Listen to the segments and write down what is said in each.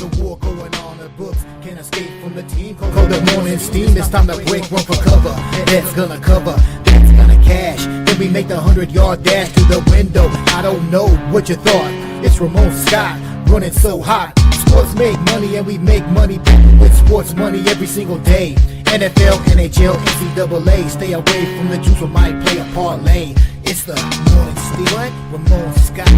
a war going on. The books can't escape from the team. Call the morning steam. It's time to break one for cover. That's gonna cover. That's gonna cash. Then we make the 100-yard dash to the window. I don't know what you thought. It's Ramon Scott running so hot. Sports make money and we make money with sports money every single day. NFL, NHL, NCAA. Stay away from the juice or might play a parlay. It's the morning steam. What? Ramon Scott.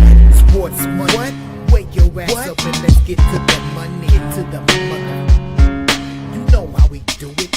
Sports money. What? Wake your ass up and let's get to the money. Get to the money. You know how we do it.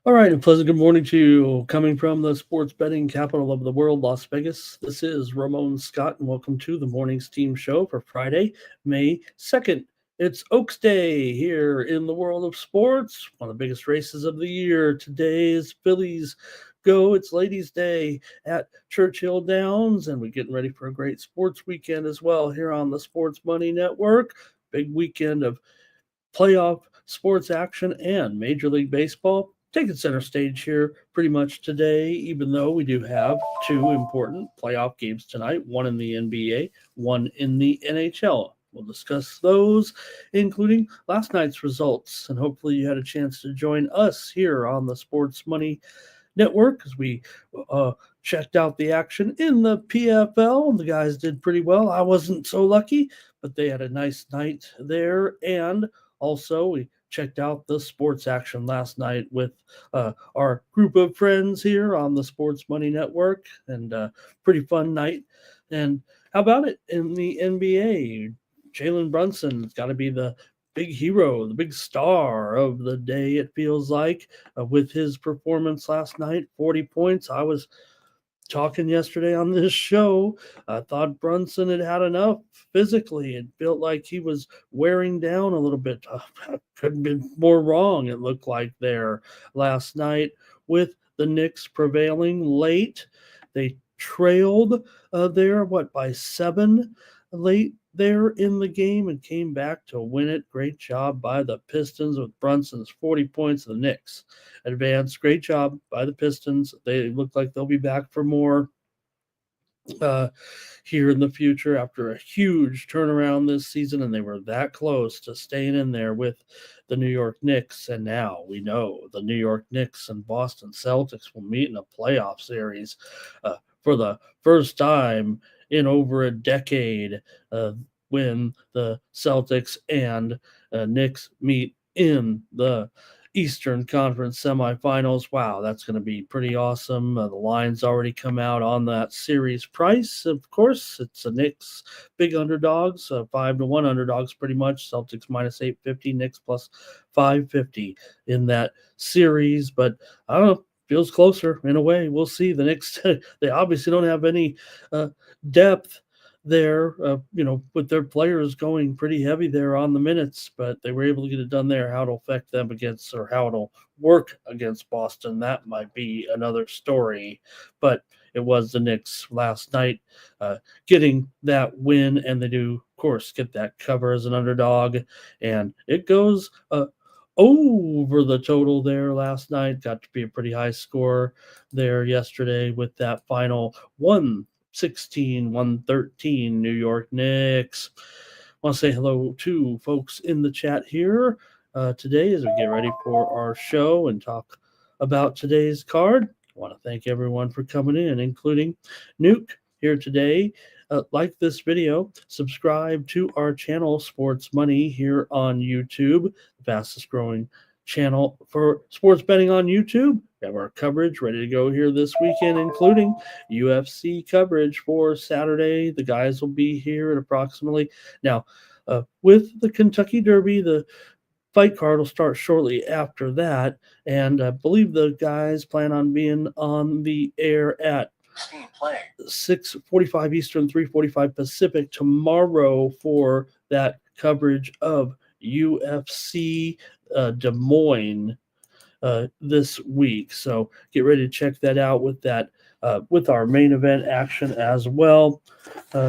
All right, a pleasant good morning to you, coming from the sports betting capital of the world, Las Vegas. This is Ramon Scott, and welcome to the Morning Steam Show for Friday, May 2nd. It's Oaks Day here in the world of sports, one of the biggest races of the year. Today is Phillies Go. It's Ladies' Day at Churchill Downs, and we're getting ready for a great sports weekend as well here on the Sports Money Network. Big weekend of playoff sports action and Major League Baseball taking center stage here pretty much today, even though we do have two important playoff games tonight, one in the NBA, one in the NHL. We'll discuss those, including last night's results, and hopefully you had a chance to join us here on the Sports Money Network as we checked out the action in the PFL. The guys did pretty well. I wasn't so lucky, but they had a nice night there, and also we checked out the sports action last night with our group of friends here on the Sports Money Network, and pretty fun night. And how about it in the NBA? Jalen Brunson's got to be the big hero, the big star of the day, it feels like, with his performance last night, 40 points. I was talking yesterday on this show. I thought Brunson had enough physically. It felt like he was wearing down a little bit. Couldn't be more wrong, it looked like there last night, with the Knicks prevailing late. They trailed there, by 7 late there in the game and came back to win it. Great job by the Pistons with Brunson's 40 points. The Knicks advanced. Great job by the Pistons. They look like they'll be back for more here in the future after a huge turnaround this season, and they were that close to staying in there with the New York Knicks. And now we know the New York Knicks and Boston Celtics will meet in a playoff series for the first time in over a decade, when the Celtics and Knicks meet in the Eastern Conference semifinals. Wow, that's going to be pretty awesome. The line's already come out on that series price. Of course, it's the Knicks big underdogs, 5-1 underdogs pretty much. Celtics minus 850, Knicks plus 550 in that series. But I don't know, feels closer in a way. We'll see. The Knicks, they obviously don't have any depth there, with their players going pretty heavy there on the minutes, but they were able to get it done there. How it'll affect them against, or how it'll work against Boston, that might be another story. But it was the Knicks last night getting that win, and they do, of course, get that cover as an underdog, and it goes over the total there last night. Got to be a pretty high score there yesterday with that final 116-113 New York Knicks. I want to say hello to folks in the chat here today as we get ready for our show and talk about today's card. I want to thank everyone for coming in, including Nuke here today. Like this video, subscribe to our channel, Sports Money, here on YouTube, the fastest growing channel for sports betting on YouTube. We have our coverage ready to go here this weekend, including UFC coverage for Saturday. The guys will be here at approximately now with the Kentucky Derby. The fight card will start shortly after that, and I believe the guys plan on being on the air at 6:45 Eastern, 3:45 Pacific tomorrow for that coverage of UFC Des Moines this week. So get ready to check that out with that with our main event action as well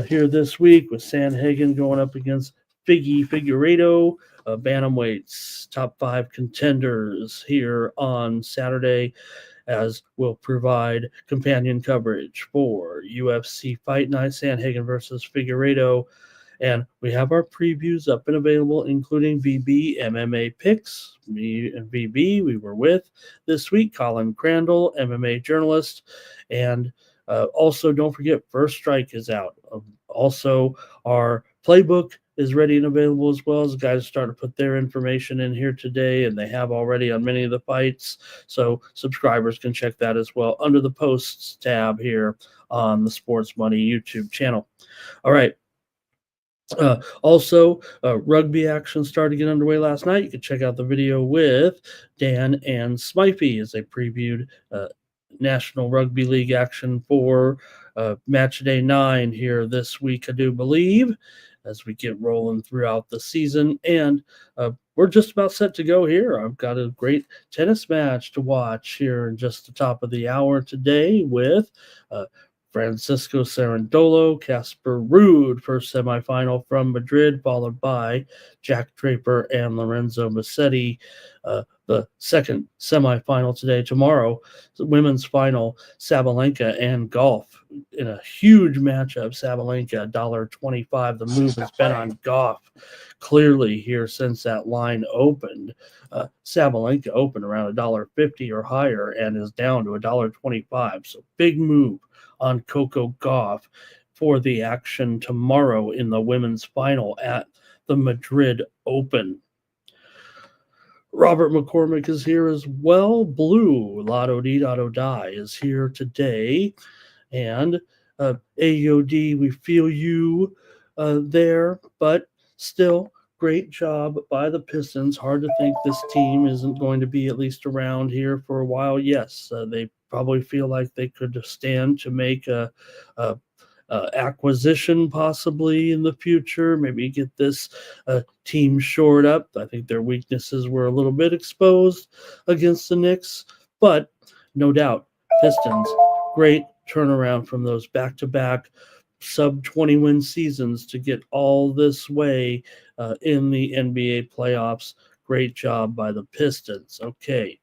here this week with Sandhagen going up against Figueiredo, bantamweights, top 5 contenders here on Saturday, as will provide companion coverage for UFC Fight Night, Sandhagen versus Figueiredo. And we have our previews up and available, including VB MMA picks. Me and VB, we were with this week, Colin Crandall, MMA journalist. And also, don't forget, First Strike is out. Also, our playbook is ready and available, as well as guys start to put their information in here today, and they have already on many of the fights. So subscribers can check that as well under the posts tab here on the Sports Money YouTube channel. All right. Also, rugby action started to get underway last night. You can check out the video with Dan and Smythe as they previewed National Rugby League action for match day 9 here this week, I do believe, as we get rolling throughout the season. And we're just about set to go here. I've got a great tennis match to watch here in just the top of the hour today with Francisco Cerundolo, Casper Ruud, first semifinal from Madrid, followed by Jack Draper and Lorenzo Musetti. The second semifinal today. Tomorrow, the women's final, Sabalenka and Gauff in a huge matchup. Sabalenka, $1.25. The move has been on Gauff clearly here since that line opened. Sabalenka opened around $1.50 or higher and is down to $1.25. So big move on Coco Gauff for the action tomorrow in the women's final at the Madrid Open. Robert McCormick is here as well. Blue, Lotto Dee Dotto Die, is here today. And AOD, we feel you there, but still, great job by the Pistons. Hard to think this team isn't going to be at least around here for a while. Yes, they probably feel like they could stand to make a acquisition possibly in the future, maybe get this team shored up. I think their weaknesses were a little bit exposed against the Knicks, but no doubt, Pistons, great turnaround from those back-to-back sub-20 win seasons to get all this way in the NBA playoffs. Great job by the Pistons. Okay.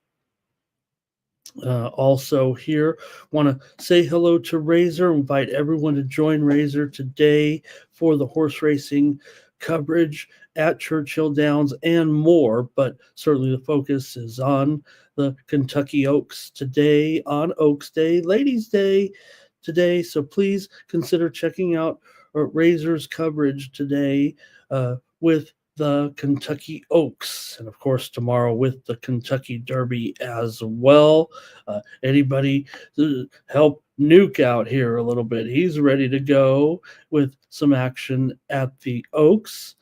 Also here, want to say hello to Razor. Invite everyone to join Razor today for the horse racing coverage at Churchill Downs and more, but certainly the focus is on the Kentucky Oaks today, on Oaks Day, Ladies' Day today. So please consider checking out Razor's coverage today with the Kentucky Oaks, and of course tomorrow with the Kentucky Derby as well. Anybody help Nuke out here a little bit? He's ready to go with some action at the Oaks.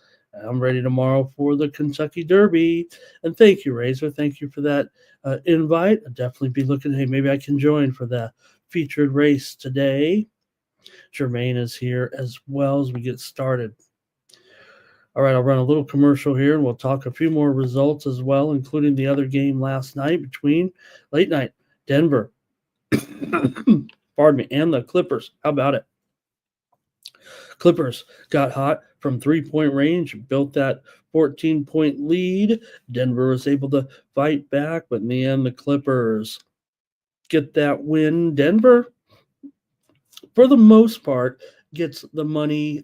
I'm ready tomorrow for the Kentucky Derby. And thank you, Razor. Thank you for that invite. I'll definitely be looking, hey, maybe I can join for the featured race today. Jermaine is here as well as we get started. All right, I'll run a little commercial here, and we'll talk a few more results as well, including the other game last night between late night Denver, pardon me, and the Clippers. How about it? Clippers got hot from three-point range, built that 14-point lead. Denver was able to fight back, but in the end, the Clippers get that win. Denver, for the most part, gets the money.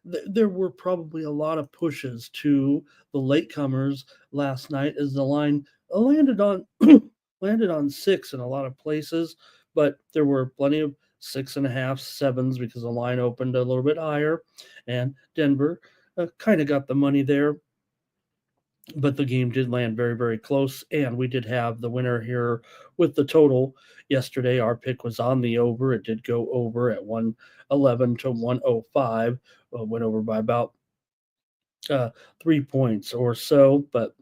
There were probably a lot of pushes to the latecomers last night as the line landed on 6 in a lot of places, but there were plenty of 6.5, 7s because the line opened a little bit higher, and Denver kind of got the money there. But the game did land very, very close, and we did have the winner here with the total yesterday. Our pick was on the over. It did go over at 111 to 105. Went over by about 3 points or so, but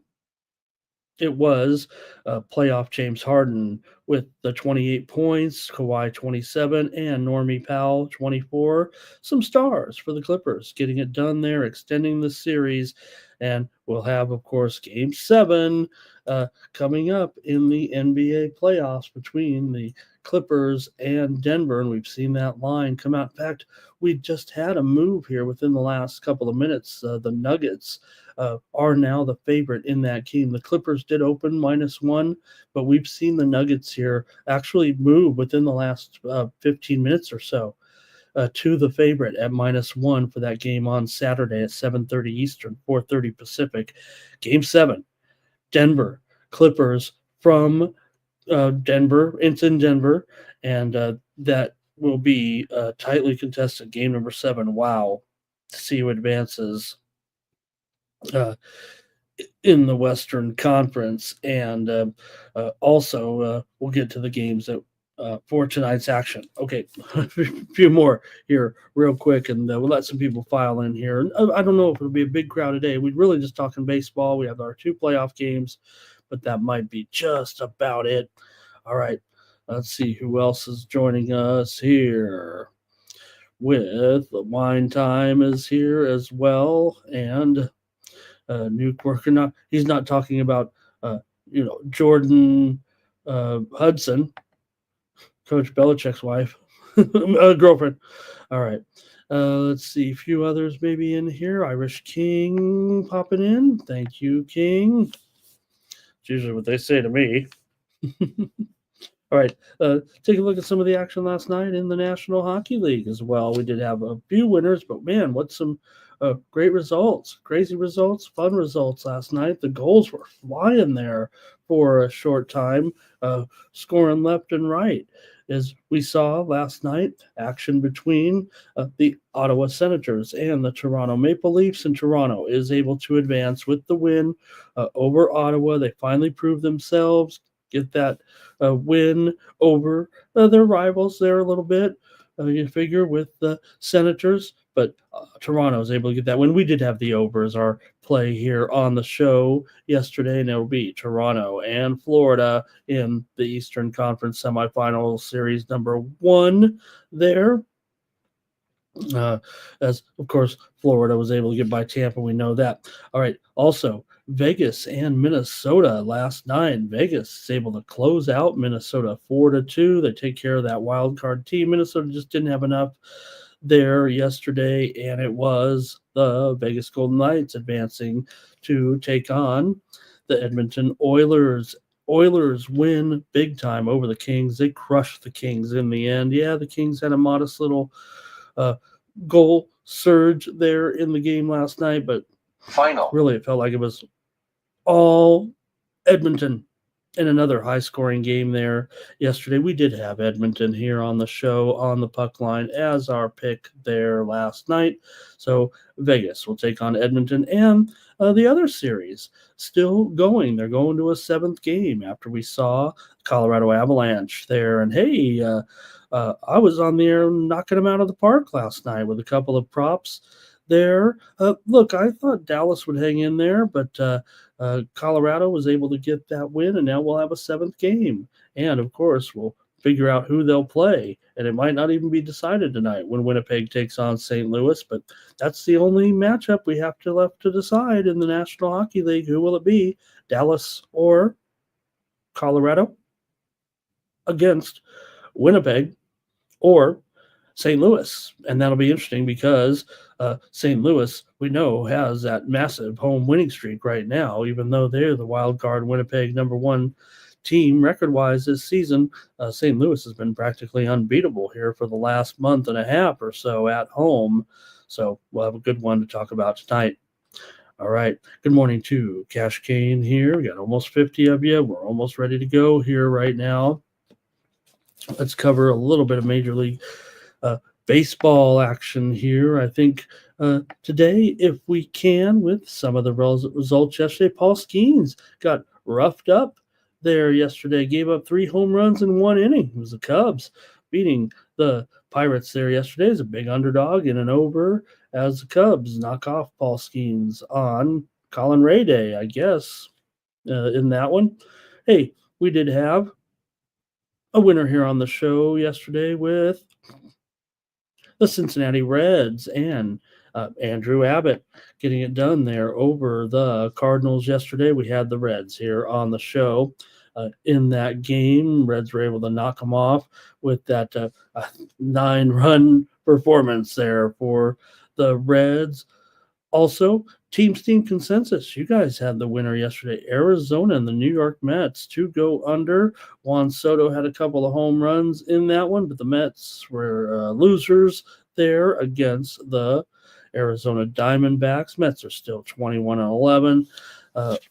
it was playoff James Harden with the 28 points, Kawhi 27, and Normie Powell 24. Some stars for the Clippers, getting it done there, extending the series. And we'll have, of course, Game 7 coming up in the NBA playoffs between the Clippers and Denver, and we've seen that line come out. In fact, we just had a move here within the last couple of minutes. The Nuggets are now the favorite in that game. The Clippers did open -1, but we've seen the Nuggets here actually move within the last 15 minutes or so to the favorite at -1 for that game on Saturday at 7:30 Eastern, 4:30 Pacific. Game 7, Denver Clippers from Denver. It's in Denver, and that will be tightly contested. Game number 7. Wow, to see who advances uh, in the Western Conference, and also we'll get to the games that for tonight's action. Okay, a few more here real quick, and we'll let some people file in here. And I don't know if it'll be a big crowd today. We're really just talking baseball. We have our 2 playoff games, but that might be just about it. All right, let's see who else is joining us here. With Wine Time is here as well, and Nuke working on. He's not talking about Jordan Hudson, Coach Belichick's wife, girlfriend. All right. Let's see, a few others maybe in here. Irish King popping in. Thank you, King. It's usually what they say to me. All right, take a look at some of the action last night in the National Hockey League as well. We did have a few winners, but man, what some great results, crazy results, fun results last night. The goals were flying there for a short time, scoring left and right. As we saw last night, action between the Ottawa Senators and the Toronto Maple Leafs, and Toronto is able to advance with the win over Ottawa. They finally proved themselves, get that win over their rivals there a little bit. You figure with the Senators, but Toronto was able to get that win. We did have the over as our play here on the show yesterday, and it'll be Toronto and Florida in the Eastern Conference semifinal series number 1 there. As of course Florida was able to get by Tampa, we know that. All right, also Vegas and Minnesota last night. Vegas is able to close out Minnesota 4-2. They take care of that wild card team. Minnesota just didn't have enough there yesterday, and it was the Vegas Golden Knights advancing to take on the Edmonton Oilers. Oilers win big time over the Kings. They crushed the Kings in the end. Yeah, the Kings had a modest little goal surge there in the game last night, but really it felt like it was all Edmonton in another high-scoring game there yesterday. We did have Edmonton here on the show on the puck line as our pick there last night. So Vegas will take on Edmonton, and the other series still going. They're going to a 7th game after we saw Colorado Avalanche there. And hey, I was on the air knocking them out of the park last night with a couple of props there. Look, I thought Dallas would hang in there, but Colorado was able to get that win, and now we'll have a 7th game. And, of course, we'll figure out who they'll play, and it might not even be decided tonight when Winnipeg takes on St. Louis, but that's the only matchup we have left to decide in the National Hockey League. Who will it be, Dallas or Colorado against Winnipeg or St. Louis? And that'll be interesting because St. Louis, we know, has that massive home winning streak right now, even though they're the wild card Winnipeg number 1 team record-wise this season. St. Louis has been practically unbeatable here for the last month and a half or so at home. So we'll have a good one to talk about tonight. All right. Good morning to Cash Kane here. We got almost 50 of you. We're almost ready to go here right now. Let's cover a little bit of Major League baseball action here. I think today, if we can, with some of the results yesterday, Paul Skeens got roughed up there yesterday, gave up 3 home runs in 1 inning. It was the Cubs beating the Pirates there yesterday as a big underdog in an over as the Cubs knock off Paul Skeens on Colin Ray Day, I guess, in that one. Hey, we did have a winner here on the show yesterday with the Cincinnati Reds and Andrew Abbott getting it done there over the Cardinals yesterday. We had the Reds here on the show. In that game, Reds were able to knock them off with that 9-run performance there for the Reds. Also, Team Steam Consensus. You guys had the winner yesterday. Arizona and the New York Mets to go under. Juan Soto had a couple of home runs in that one, but the Mets were losers there against the Arizona Diamondbacks. Mets are still 21-11.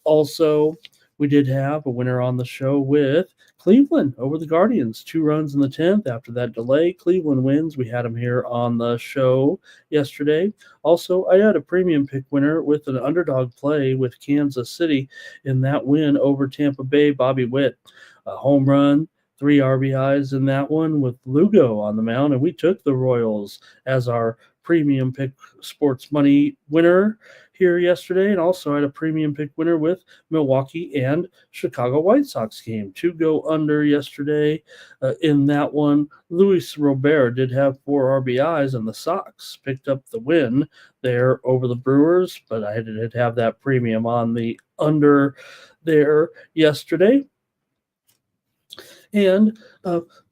Also, we did have a winner on the show with Cleveland over the Guardians. 2 runs in the 10th after that delay. Cleveland wins. We had them here on the show yesterday. Also, I had a premium pick winner with an underdog play with Kansas City in that win over Tampa Bay. Bobby Witt, a home run, 3 RBIs in that one with Lugo on the mound, and we took the Royals as our premium pick sports money winner here yesterday. And also I had a premium pick winner with Milwaukee and Chicago White Sox game to go under yesterday in that one. Luis Robert did have 4 RBIs, and the Sox picked up the win there over the Brewers, but I did have that premium on the under there yesterday. And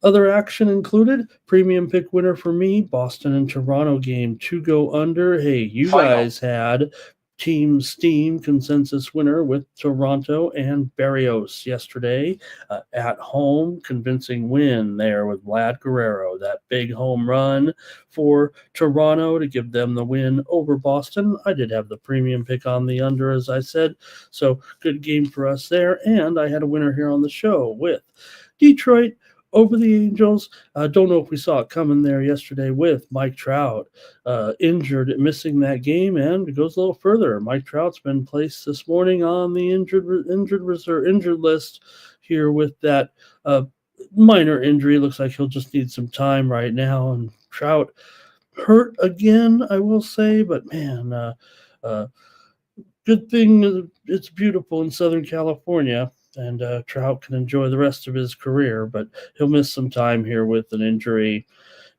other action included premium pick winner for me, Boston and Toronto game to go under. Hey, you guys had Team Steam consensus winner with Toronto and Barrios yesterday at home. Convincing win there with Vlad Guerrero. That big home run for Toronto to give them the win over Boston. I did have the premium pick on the under, as I said. So good game for us there. And I had a winner here on the show with Detroit over the Angels. Don't know if we saw it coming there yesterday with Mike Trout injured, missing that game, and it goes a little further. Mike Trout's been placed this morning on the injured list here with that minor injury. Looks like he'll just need some time right now. And Trout hurt again, I will say, but man, good thing it's beautiful in Southern California. And Trout can enjoy the rest of his career, but he'll miss some time here with an injury.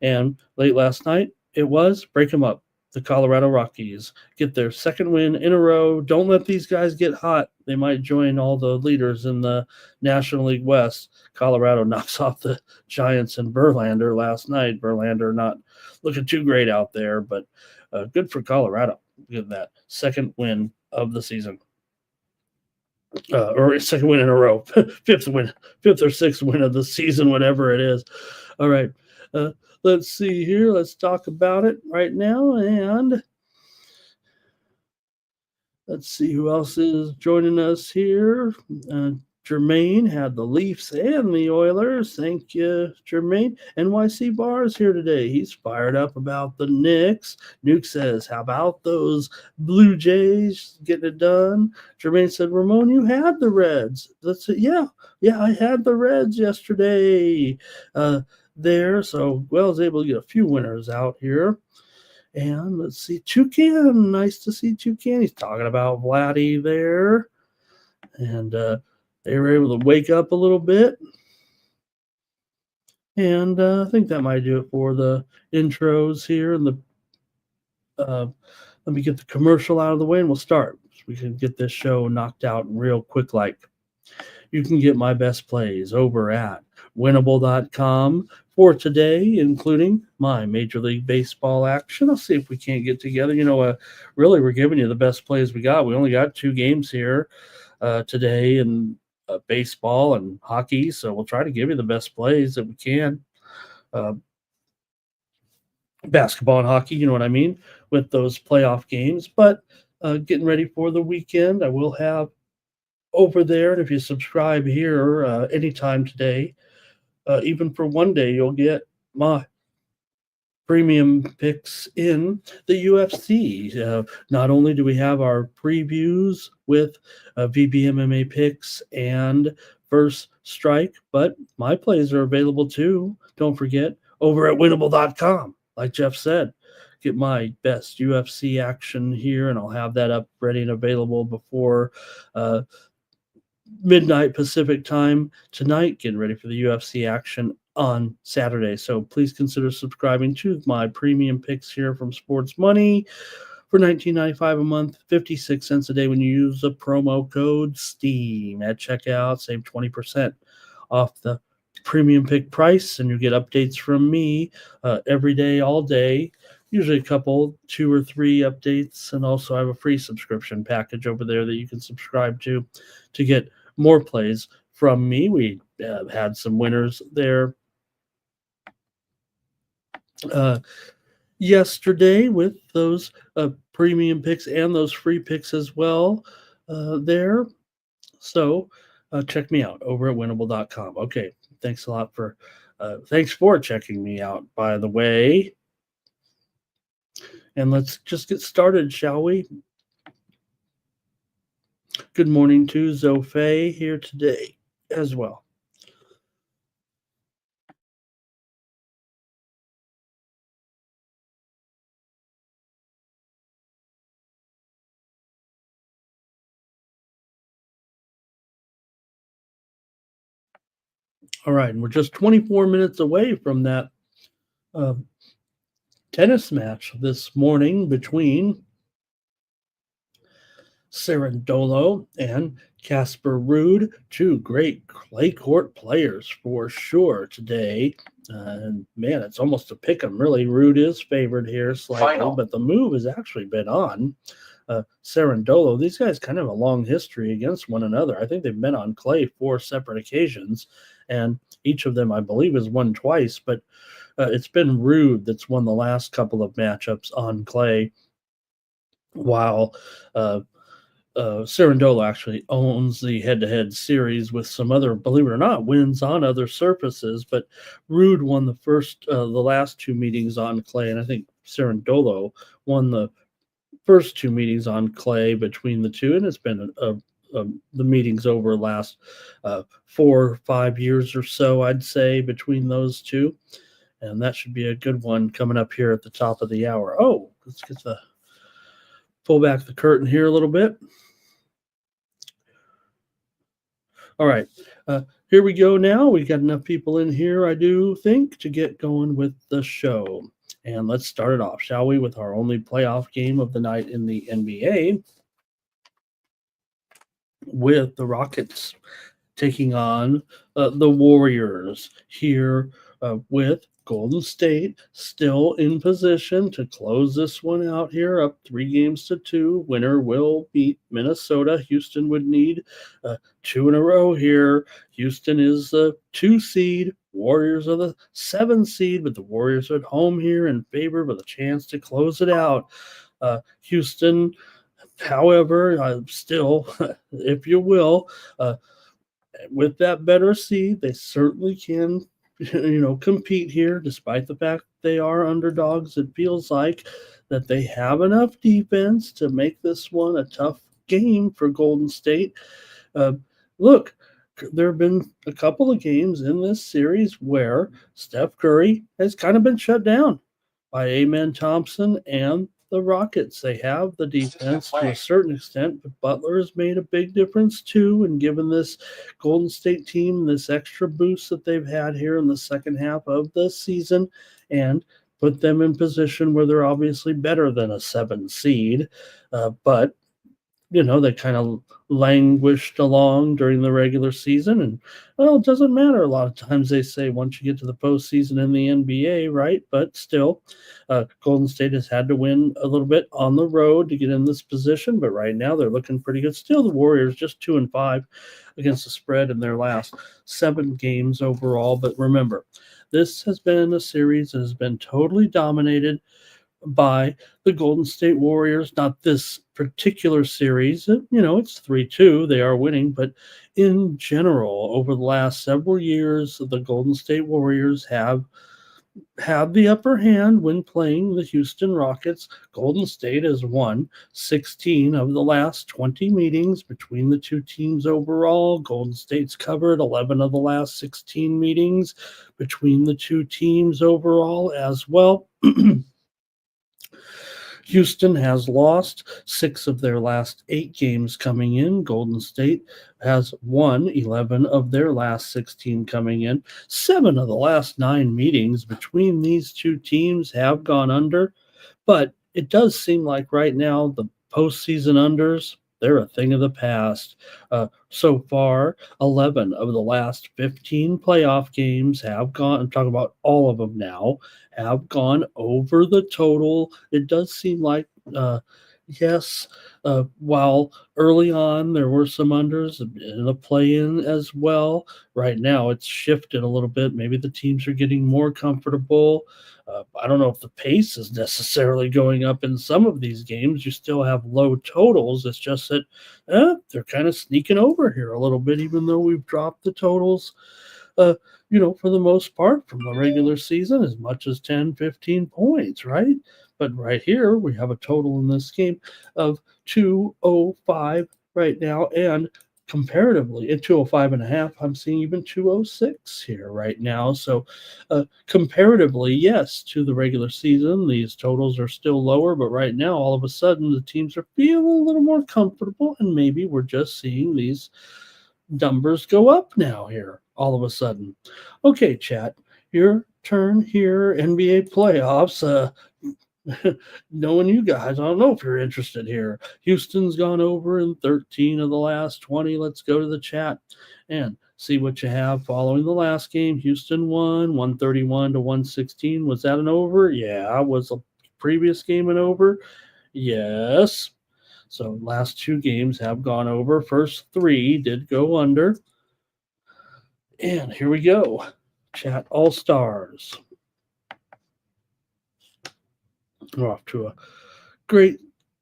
And late last night, it was break them up. The Colorado Rockies get their 2nd win in a row. Don't let these guys get hot. They might join all the leaders in the National League West. Colorado knocks off the Giants and Verlander last night. Verlander not looking too great out there, but good for Colorado. Get that 2nd win of the season. Or 2nd win in a row, 5th or 6th win of the season, whatever it is. All right, let's see here. Let's talk about it right now, and let's see who else is joining us here. Jermaine had the Leafs and the Oilers. Thank you, Jermaine. NYC Bars here today. He's fired up about the Knicks. Nuke says, how about those Blue Jays getting it done? Jermaine said, Ramon, you had the Reds. That's it. Yeah, I had the Reds yesterday there. So, I was able to get a few winners out here. And let's see, Toucan. Nice to see Toucan. He's talking about Vladdy there. And they were able to wake up a little bit. And I think that might do it for the intros here. And let me get the commercial out of the way and we'll start. So we can get this show knocked out real quick like. You can get my best plays over at winnable.com for today, including my Major League Baseball action. I'll see if we can't get together. Really, we're giving you the best plays we got. We only got 2 games here today, and baseball and hockey, so we'll try to give you the best plays that we can. Basketball and hockey, you know what I mean, with those playoff games. But getting ready for the weekend, I will have over there, and if you subscribe here anytime today, even for one day, you'll get my premium picks in the UFC. Not only do we have our previews with VBMMA picks and First Strike, but my plays are available too. Don't forget, over at winnable.com. Like Jeff said, get my best UFC action here, and I'll have that up ready and available before midnight Pacific time tonight, getting ready for the UFC action on Saturday. So please consider subscribing to my premium picks here from Sports Money for $19.95 a month, 56 cents a day when you use the promo code STEAM at checkout. Save 20% off the premium pick price, and you get updates from me every day, all day. Usually a couple, 2 or 3 updates, and also I have a free subscription package over there that you can subscribe to get more plays from me. We had some winners there yesterday with those premium picks and those free picks as well there. So check me out over at winnable.com. Okay, thanks a lot thanks for checking me out, by the way. And let's just get started, shall we? Good morning to Zophe here today as well. All right, and we're just 24 minutes away from that tennis match this morning between Cerundolo and Casper Ruud, 2 great clay court players for sure today. And man, it's almost a pick 'em. Really, Ruud is favored here slightly, but the move has actually been on Cerundolo. These guys kind of have a long history against one another. I think they've been on clay 4 separate occasions, and each of them, I believe, has won twice. But it's been Ruud that's won the last couple of matchups on clay, while Cerundolo actually owns the head-to-head series with some other, believe it or not, wins on other surfaces. But Ruud won the last 2 meetings on clay, and I think Cerundolo won the first 2 meetings on clay between the two. And it's been the meetings over the last 4 or 5 years or so, I'd say, between those two. And that should be a good one coming up here at the top of the hour. Oh, let's pull back the curtain here a little bit. All right, here we go now. We got enough people in here, I do think, to get going with the show. And let's start it off, shall we, with our only playoff game of the night in the NBA, with the Rockets taking on the Warriors here with Golden State still in position to close this one out here, up 3-2. Winner will beat Minnesota. Houston would need 2 in a row here. Houston is the 2 seed. Warriors are the 7 seed, but the Warriors are at home here in favor with a chance to close it out. Houston, however, still, if you will, with that better seed, they certainly can compete here, despite the fact they are underdogs. It feels like that they have enough defense to make this one a tough game for Golden State. Look, there have been a couple of games in this series where Steph Curry has kind of been shut down by Amen Thompson and the Rockets. They have the defense to a certain extent, but Butler has made a big difference too, and given this Golden State team this extra boost that they've had here in the second half of the season, and put them in position where they're obviously better than a 7 seed. But they kind of languished along during the regular season. And, well, it doesn't matter. A lot of times they say once you get to the postseason in the NBA, right? But still, Golden State has had to win a little bit on the road to get in this position. But right now they're looking pretty good. Still, the Warriors just 2-5 against the spread in their last 7 games overall. But remember, this has been a series that has been totally dominated by the Golden State Warriors. Not this particular series. It's 3-2. They are winning. But in general, over the last several years, the Golden State Warriors have had the upper hand when playing the Houston Rockets. Golden State has won 16 of the last 20 meetings between the two teams overall. Golden State's covered 11 of the last 16 meetings between the two teams overall as well. Houston has lost 6 of their last 8 games coming in. Golden State has won 11 of their last 16 coming in. 7 of the last 9 meetings between these two teams have gone under. But it does seem like right now the postseason unders, they're a thing of the past. So far, 11 of the last 15 playoff games have gone, I'm talking about all of them now, have gone over the total. It does seem like, yes, while early on there were some unders in the play in as well, right now it's shifted a little bit. Maybe the teams are getting more comfortable. I don't know if the pace is necessarily going up in some of these games. You still have low totals. It's just that they're kind of sneaking over here a little bit, even though we've dropped the totals, uh, for the most part from the regular season, as much as 10, 15 points, right? But right here, we have a total in this game of 205 right now. And comparatively at 205 and a half, I'm seeing even 206 here right now. So comparatively, yes, to the regular season, these totals are still lower, but right now all of a sudden the teams are feeling a little more comfortable, and maybe we're just seeing these numbers go up now here all of a sudden. Okay, chat, your turn here. NBA playoffs. Knowing you guys, I don't know if you're interested here. Houston's gone over in 13 of the last 20. Let's go to the chat and see what you have following the last game. Houston won 131 to 116. Was that an over? Yeah. Was a previous game an over? Yes. So last two games have gone over. First three did go under. And here we go. Chat All Stars. We're off to a great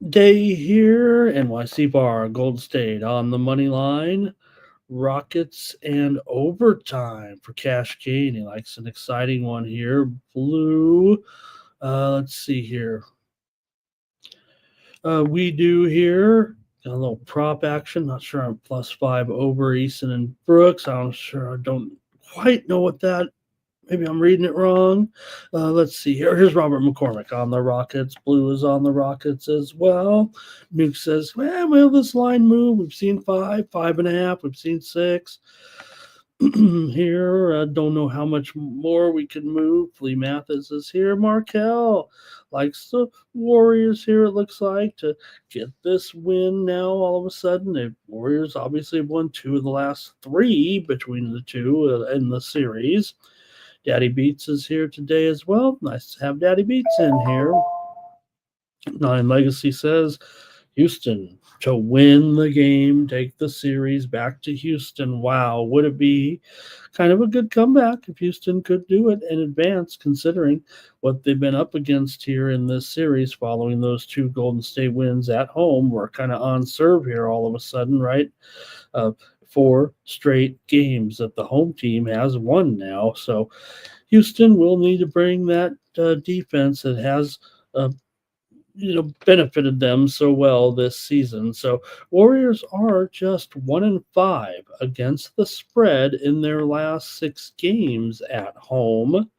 day here. NYC Bar, Gold State on the money line. Rockets and overtime for Cash Kane. He likes an exciting one here. Blue. Let's see here. We do here. Got a little prop action. Not sure I'm +5 over Easton and Brooks. I'm sure I don't quite know what that. Maybe I'm reading it wrong. Let's see here. Here's Robert McCormick on the Rockets. Blue is on the Rockets as well. Nuke says, well, this line move. We've seen 5, 5.5. We've seen 6. Here, don't know how much more we can move. Flea Mathis is here. Markel likes the Warriors here, it looks like, to get this win now all of a sudden. The Warriors obviously have won 2 of the last 3 between the two in the series. Daddy Beats is here today as well. Nice to have Daddy Beats in here. Nine Legacy says, Houston to win the game, take the series back to Houston. Wow, would it be kind of a good comeback if Houston could do it and advance, considering what they've been up against here in this series following those 2 Golden State wins at home. We're kind of on serve here all of a sudden, right? 4 straight games that the home team has won now. So Houston will need to bring that defense that has benefited them so well this season. So Warriors are just 1-5 against the spread in their last 6 games at home.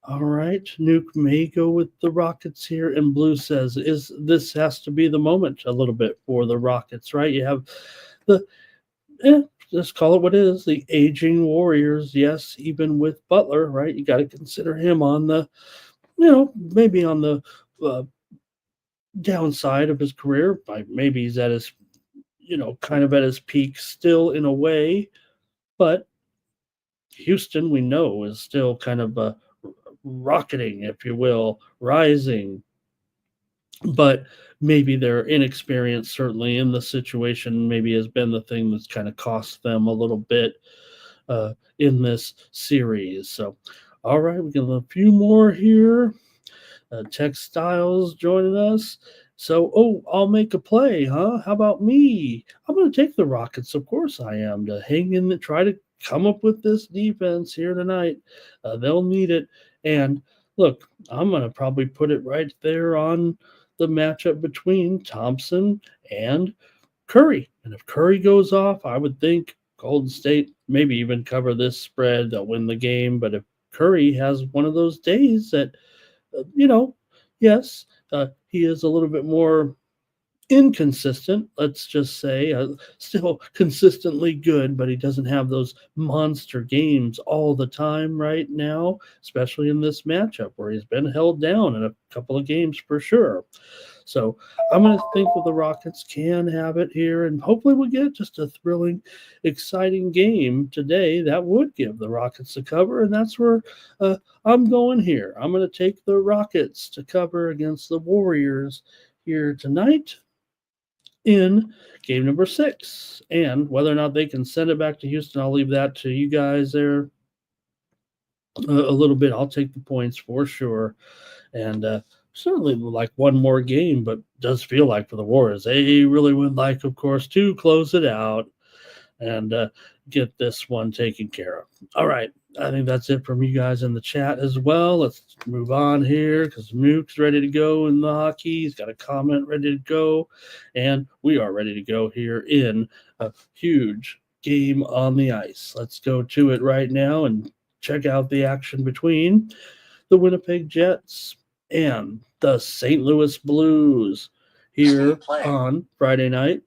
All right, Nuke may go with the Rockets here, and Blue says this has to be the moment a little bit for the Rockets, right? You have the just call it what it is, the aging Warriors. Yes, even with Butler, right? You got to consider him on the, maybe on the downside of his career. Maybe he's at his, kind of at his peak still in a way, but Houston, we know, is still kind of rocketing, if you will, rising. But maybe their inexperience, certainly in the situation, maybe has been the thing that's kind of cost them a little bit in this series. So, all right, we got a few more here. Textiles joining us. So, I'll make a play, huh? How about me? I'm going to take the Rockets. Of course I am, to hang in and try to come up with this defense here tonight. They'll need it. And look, I'm going to probably put it right there on the matchup between Thompson and Curry. And if Curry goes off, I would think Golden State maybe even cover this spread. They'll win the game. But if Curry has one of those days that, yes, he is a little bit more inconsistent, let's just say. Still consistently good, but he doesn't have those monster games all the time right now, especially in this matchup where he's been held down in a couple of games for sure. So I'm going to think that the Rockets can have it here, and hopefully we'll get just a thrilling, exciting game today that would give the Rockets a cover, and that's where I'm going here. I'm going to take the Rockets to cover against the Warriors here tonight in game number 6. And whether or not they can send it back to Houston, I'll leave that to you guys there a little bit. I'll take the points for sure. And certainly would like one more game, but does feel like for the Warriors, they really would like, of course, to close it out and get this one taken care of. All right. I think that's it from you guys in the chat as well. Let's move on here because Mook's ready to go in the hockey. He's got a comment ready to go. And we are ready to go here in a huge game on the ice. Let's go to it right now and check out the action between the Winnipeg Jets and the St. Louis Blues here on Friday night.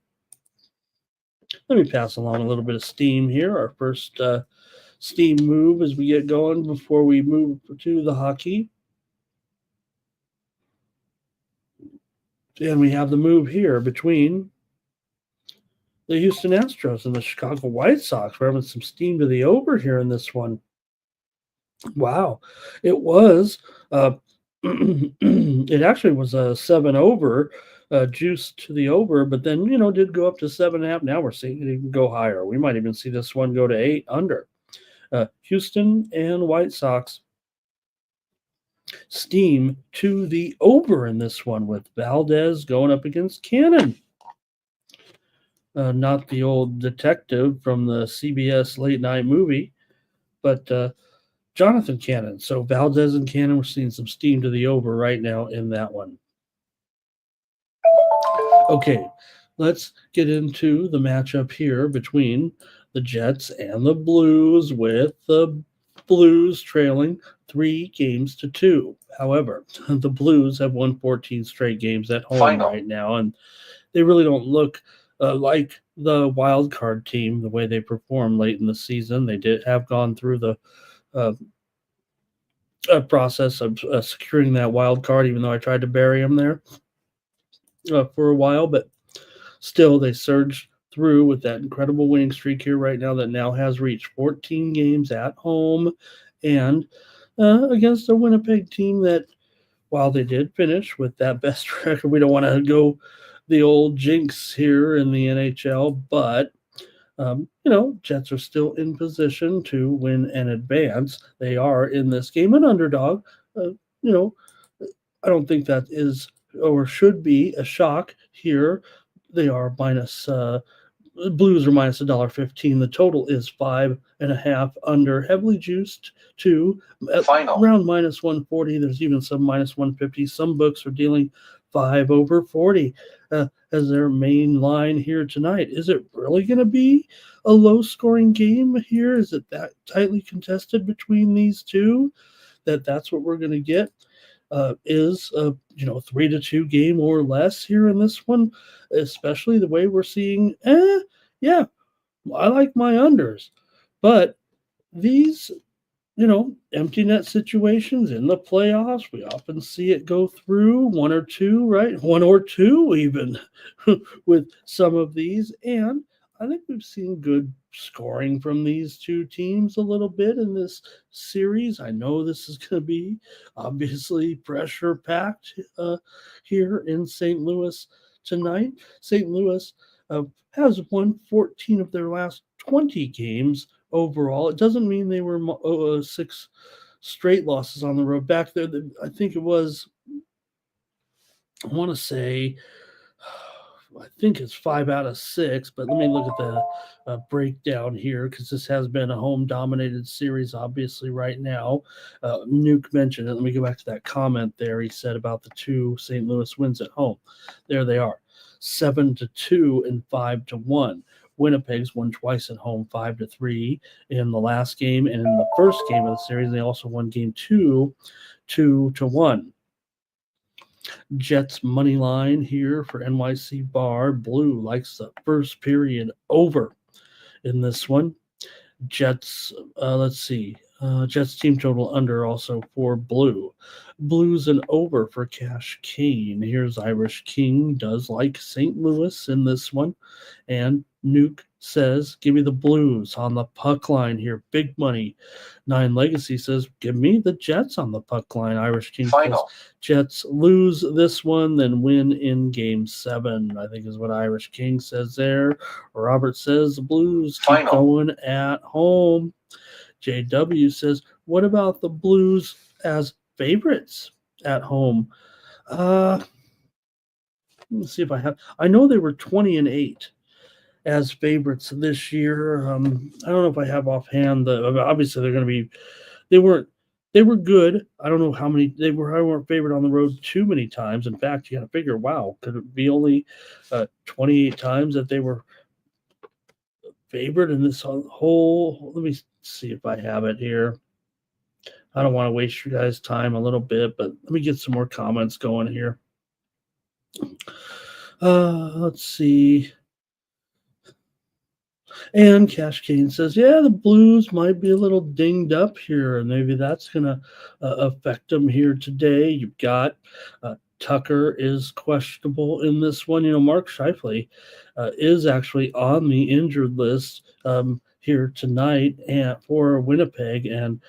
Let me pass along a little bit of steam here. Our first steam move as we get going before we move to the hockey. And we have the move here between the Houston Astros and the Chicago White Sox. We're having some steam to the over here in this one. Wow. It was, it actually was a 7 over, juice to the over, but then, did go up to 7.5. Now we're seeing it even go higher. We might even see this one go to 8 under. Houston and White Sox steam to the over in this one with Valdez going up against Cannon. Not the old detective from the CBS late night movie, but Jonathan Cannon. So Valdez and Cannon, we're seeing some steam to the over right now in that one. Okay, let's get into the matchup here between the Jets and the Blues, with the Blues trailing 3-2. However, the Blues have won 14 straight games at home right now, and they really don't look like the wild card team the way they performed late in the season. They did have gone through the process of securing that wild card, even though I tried to bury them there for a while, but still they surged through with that incredible winning streak here right now that now has reached 14 games at home, and against a Winnipeg team that, while they did finish with that best record, we don't want to go the old jinx here in the NHL, but Jets are still in position to win and advance. They are in this game an underdog. I don't think that is or should be a shock here. They are minus Blues are minus $1.15. The total is 5.5 under, heavily juiced to around minus 140. There's even some minus 150. Some books are dealing 5 over 40 as their main line here tonight. Is it really going to be a low-scoring game here? Is it that tightly contested between these two that's what we're going to get? Is a 3-2 game or less here in this one, especially the way we're seeing. Yeah, I like my unders, but these empty net situations in the playoffs, we often see it go through one or two even with some of these, and I think we've seen good scoring from these two teams a little bit in this series. I know this is going to be obviously pressure packed here in St. Louis tonight. St. Louis has won 14 of their last 20 games overall. It doesn't mean they were 6 straight losses on the road. Back there, I think it was, I think it's 5 out of 6, but let me look at the breakdown here, because this has been a home-dominated series, obviously, right now. Nuke mentioned it. Let me go back to that comment there he said about the 2 St. Louis wins at home. There they are, 7-2 and 5-1. Winnipeg's won twice at home, 5-3 in the last game, and in the first game of the series, they also won game 2, 2-1. Jets money line here for NYC Bar. Blue likes the first period over in this one. Jets, let's see. Jets team total under also for Blue. Blues and over for Cash Kane. Here's Irish King. Does like St. Louis in this one. And Nuke says, give me the Blues on the puck line here. Big money. Nine Legacy says, give me the Jets on the puck line. Irish King says, Jets lose this one, then win in game 7, I think is what Irish King says there. Robert says, the Blues keep going at home. JW says, what about the Blues as favorites at home? Let's see if I know they were 20-8 as favorites this year. I don't know if I have offhand obviously they're going to be, they were good. I don't know how many they weren't favored on the road too many times. In fact, you got to figure, wow, could it be only 28 times that they were favored in this whole? Let me see if I have it here. I don't want to waste your guys' time a little bit, but let me get some more comments going here. Let's see. And Cash Kane says, yeah, the Blues might be a little dinged up here, and maybe that's going to affect them here today. You've got Tucker is questionable in this one. You know, Mark Scheifele is actually on the injured list here tonight for Winnipeg, and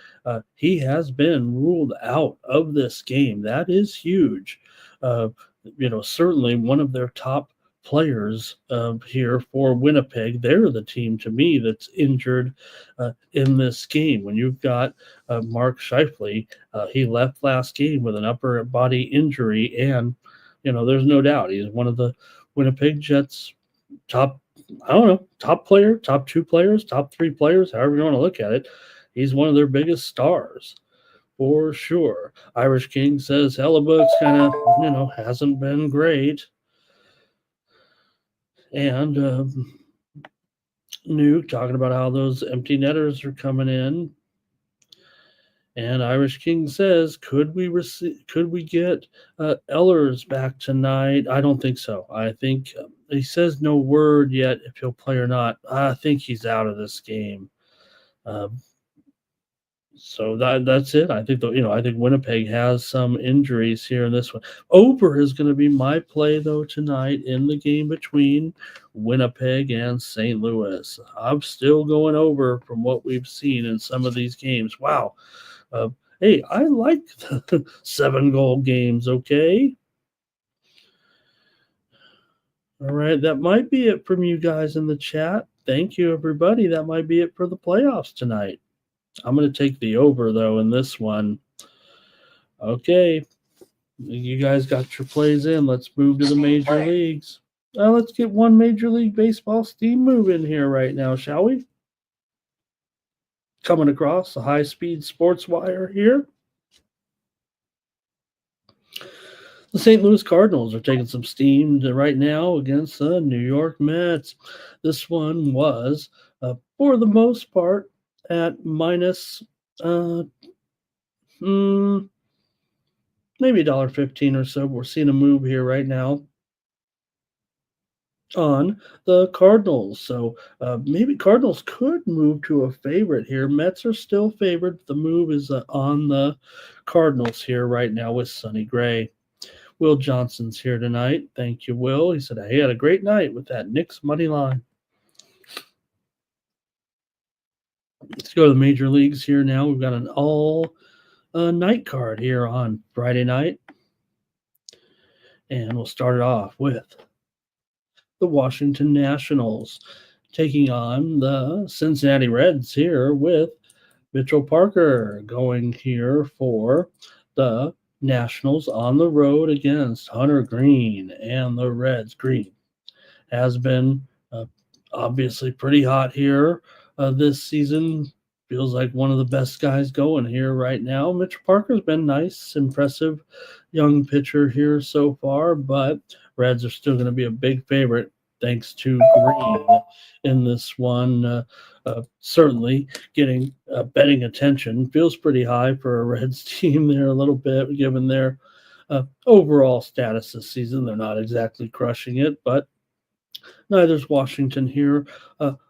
he has been ruled out of this game. That is huge. Certainly one of their top players here for Winnipeg. They're the team to me that's injured in this game. When you've got Mark Scheifele, he left last game with an upper body injury, and there's no doubt he's one of the Winnipeg Jets top player, top 2 players, top 3 players, however you want to look at it. He's one of their biggest stars for sure. Irish King says Hellebuck's kind of hasn't been great. And Nuke talking about how those empty netters are coming in. And Irish King says, could we get Ellers back tonight? I don't think so. I think he says no word yet if he'll play or not. I think he's out of this game. So that's it. I think I think Winnipeg has some injuries here in this one. Over is going to be my play though tonight in the game between Winnipeg and St. Louis. I'm still going over from what we've seen in some of these games. Wow. Hey, I like the 7-goal games. Okay. All right, that might be it from you guys in the chat. Thank you, everybody. That might be it for the playoffs tonight. I'm going to take the over, though, in this one. Okay. You guys got your plays in. Let's move to the major leagues. Let's get one Major League Baseball steam moving here right now, shall we? Coming across the high-speed sports wire here. The St. Louis Cardinals are taking some steam right now against the New York Mets. This one was, for the most part, at minus maybe $1.15 or so. We're seeing a move here right now on the Cardinals. So maybe Cardinals could move to a favorite here. Mets are still favored. The move is on the Cardinals here right now with Sonny Gray. Will Johnson's here tonight. Thank you, Will. He said, he had a great night with that Knicks money line. Let's go to the major leagues here now. We've got an all night card here on Friday night. And we'll start it off with the Washington Nationals taking on the Cincinnati Reds here with Mitchell Parker going here for the Nationals on the road against Hunter Green and the Reds. Green has been obviously pretty hot here this season. Feels like one of the best guys going here right now. Mitchell Parker's been nice, impressive young pitcher here so far, but Reds are still going to be a big favorite thanks to Green in this one. Certainly getting betting attention. Feels pretty high for a Reds team there a little bit, given their overall status this season. They're not exactly crushing it, but neither's Washington here,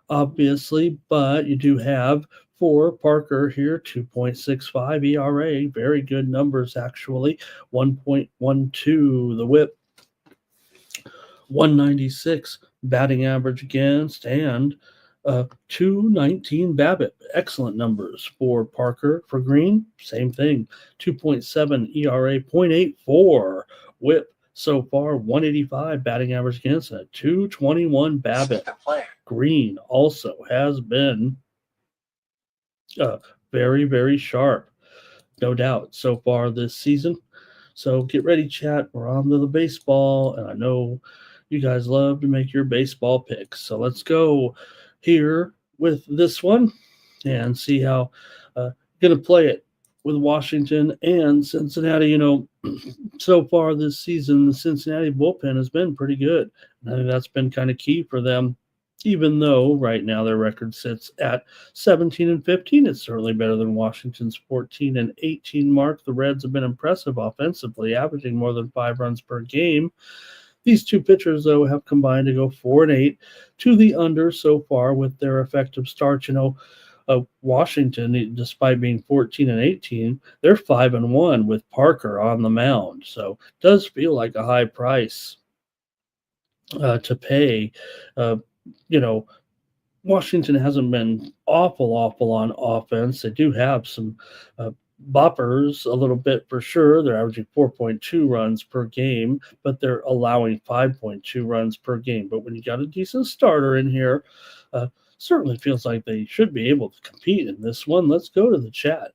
obviously. But you do have for Parker here 2.65 ERA. Very good numbers, actually. 1.12 the whip, 196 batting average against, and 219 BABIP. Excellent numbers for Parker. For Green, same thing. 2.7 ERA, 0.84 whip so far, 185 batting average against, and a 221 BABIP. Green also has been very, very sharp, no doubt, so far this season. So get ready, chat. We're on to the baseball, and I know you guys love to make your baseball picks. So let's go here with this one and see how going to play it with Washington and Cincinnati. You know, so far this season, the Cincinnati bullpen has been pretty good. And I think that's been kind of key for them. Even though right now their record sits at 17-15, it's certainly better than Washington's 14-18 mark. The Reds have been impressive offensively, averaging more than 5 runs per game. These two pitchers, though, have combined to go 4-8 to the under so far with their effective starts. You know, Washington, despite being 14-18, they're 5-1 with Parker on the mound. So it does feel like a high price to pay. You know, Washington hasn't been awful on offense. They do have some boppers a little bit for sure. They're averaging 4.2 runs per game, but they're allowing 5.2 runs per game. But when you got a decent starter in here, certainly feels like they should be able to compete in this one. Let's go to the chat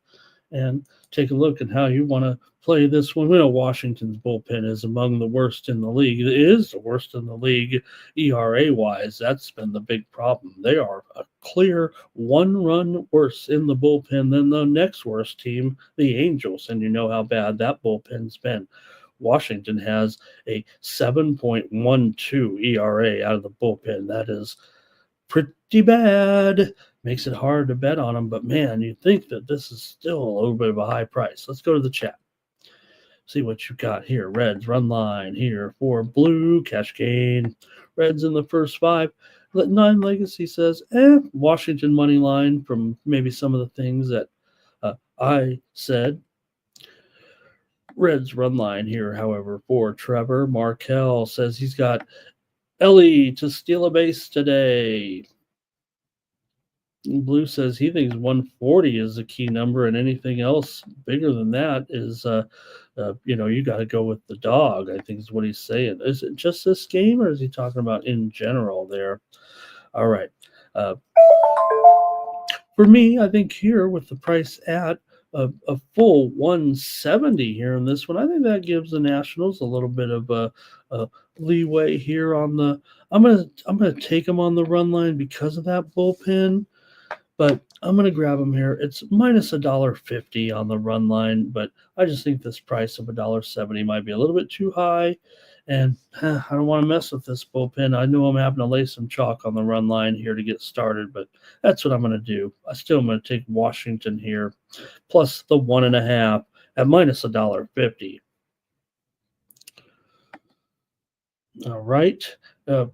and take a look at how you want to play this one. We know Washington's bullpen is among the worst in the league. It is the worst in the league ERA-wise. That's been the big problem. They are a clear 1 run worse in the bullpen than the next worst team, the Angels, and you know how bad that bullpen's been. Washington has a 7.12 ERA out of the bullpen. That is pretty bad. Makes it hard to bet on them, but man, you think that this is still a little bit of a high price. Let's go to the chat. See what you got here. Reds run line here for Blue, cash gain. Reds in the first 5. 9 Legacy says, Washington money line from maybe some of the things that I said. Reds run line here, however, for Trevor. Markel says he's got Ellie to steal a base today. Blue says he thinks 140 is the key number, and anything else bigger than that is, you got to go with the dog, I think is what he's saying. Is it just this game, or is he talking about in general there? All right. For me, I think here with the price at a full 170 here in this one, I think that gives the Nationals a little bit of a leeway here on the. I'm gonna take them on the run line because of that bullpen. But I'm going to grab them here. It's minus $1.50 on the run line, but I just think this price of $1.70 might be a little bit too high. And I don't want to mess with this bullpen. I know I'm having to lay some chalk on the run line here to get started, but that's what I'm going to do. I still am going to take Washington here, plus the 1.5 at minus $1.50. All right.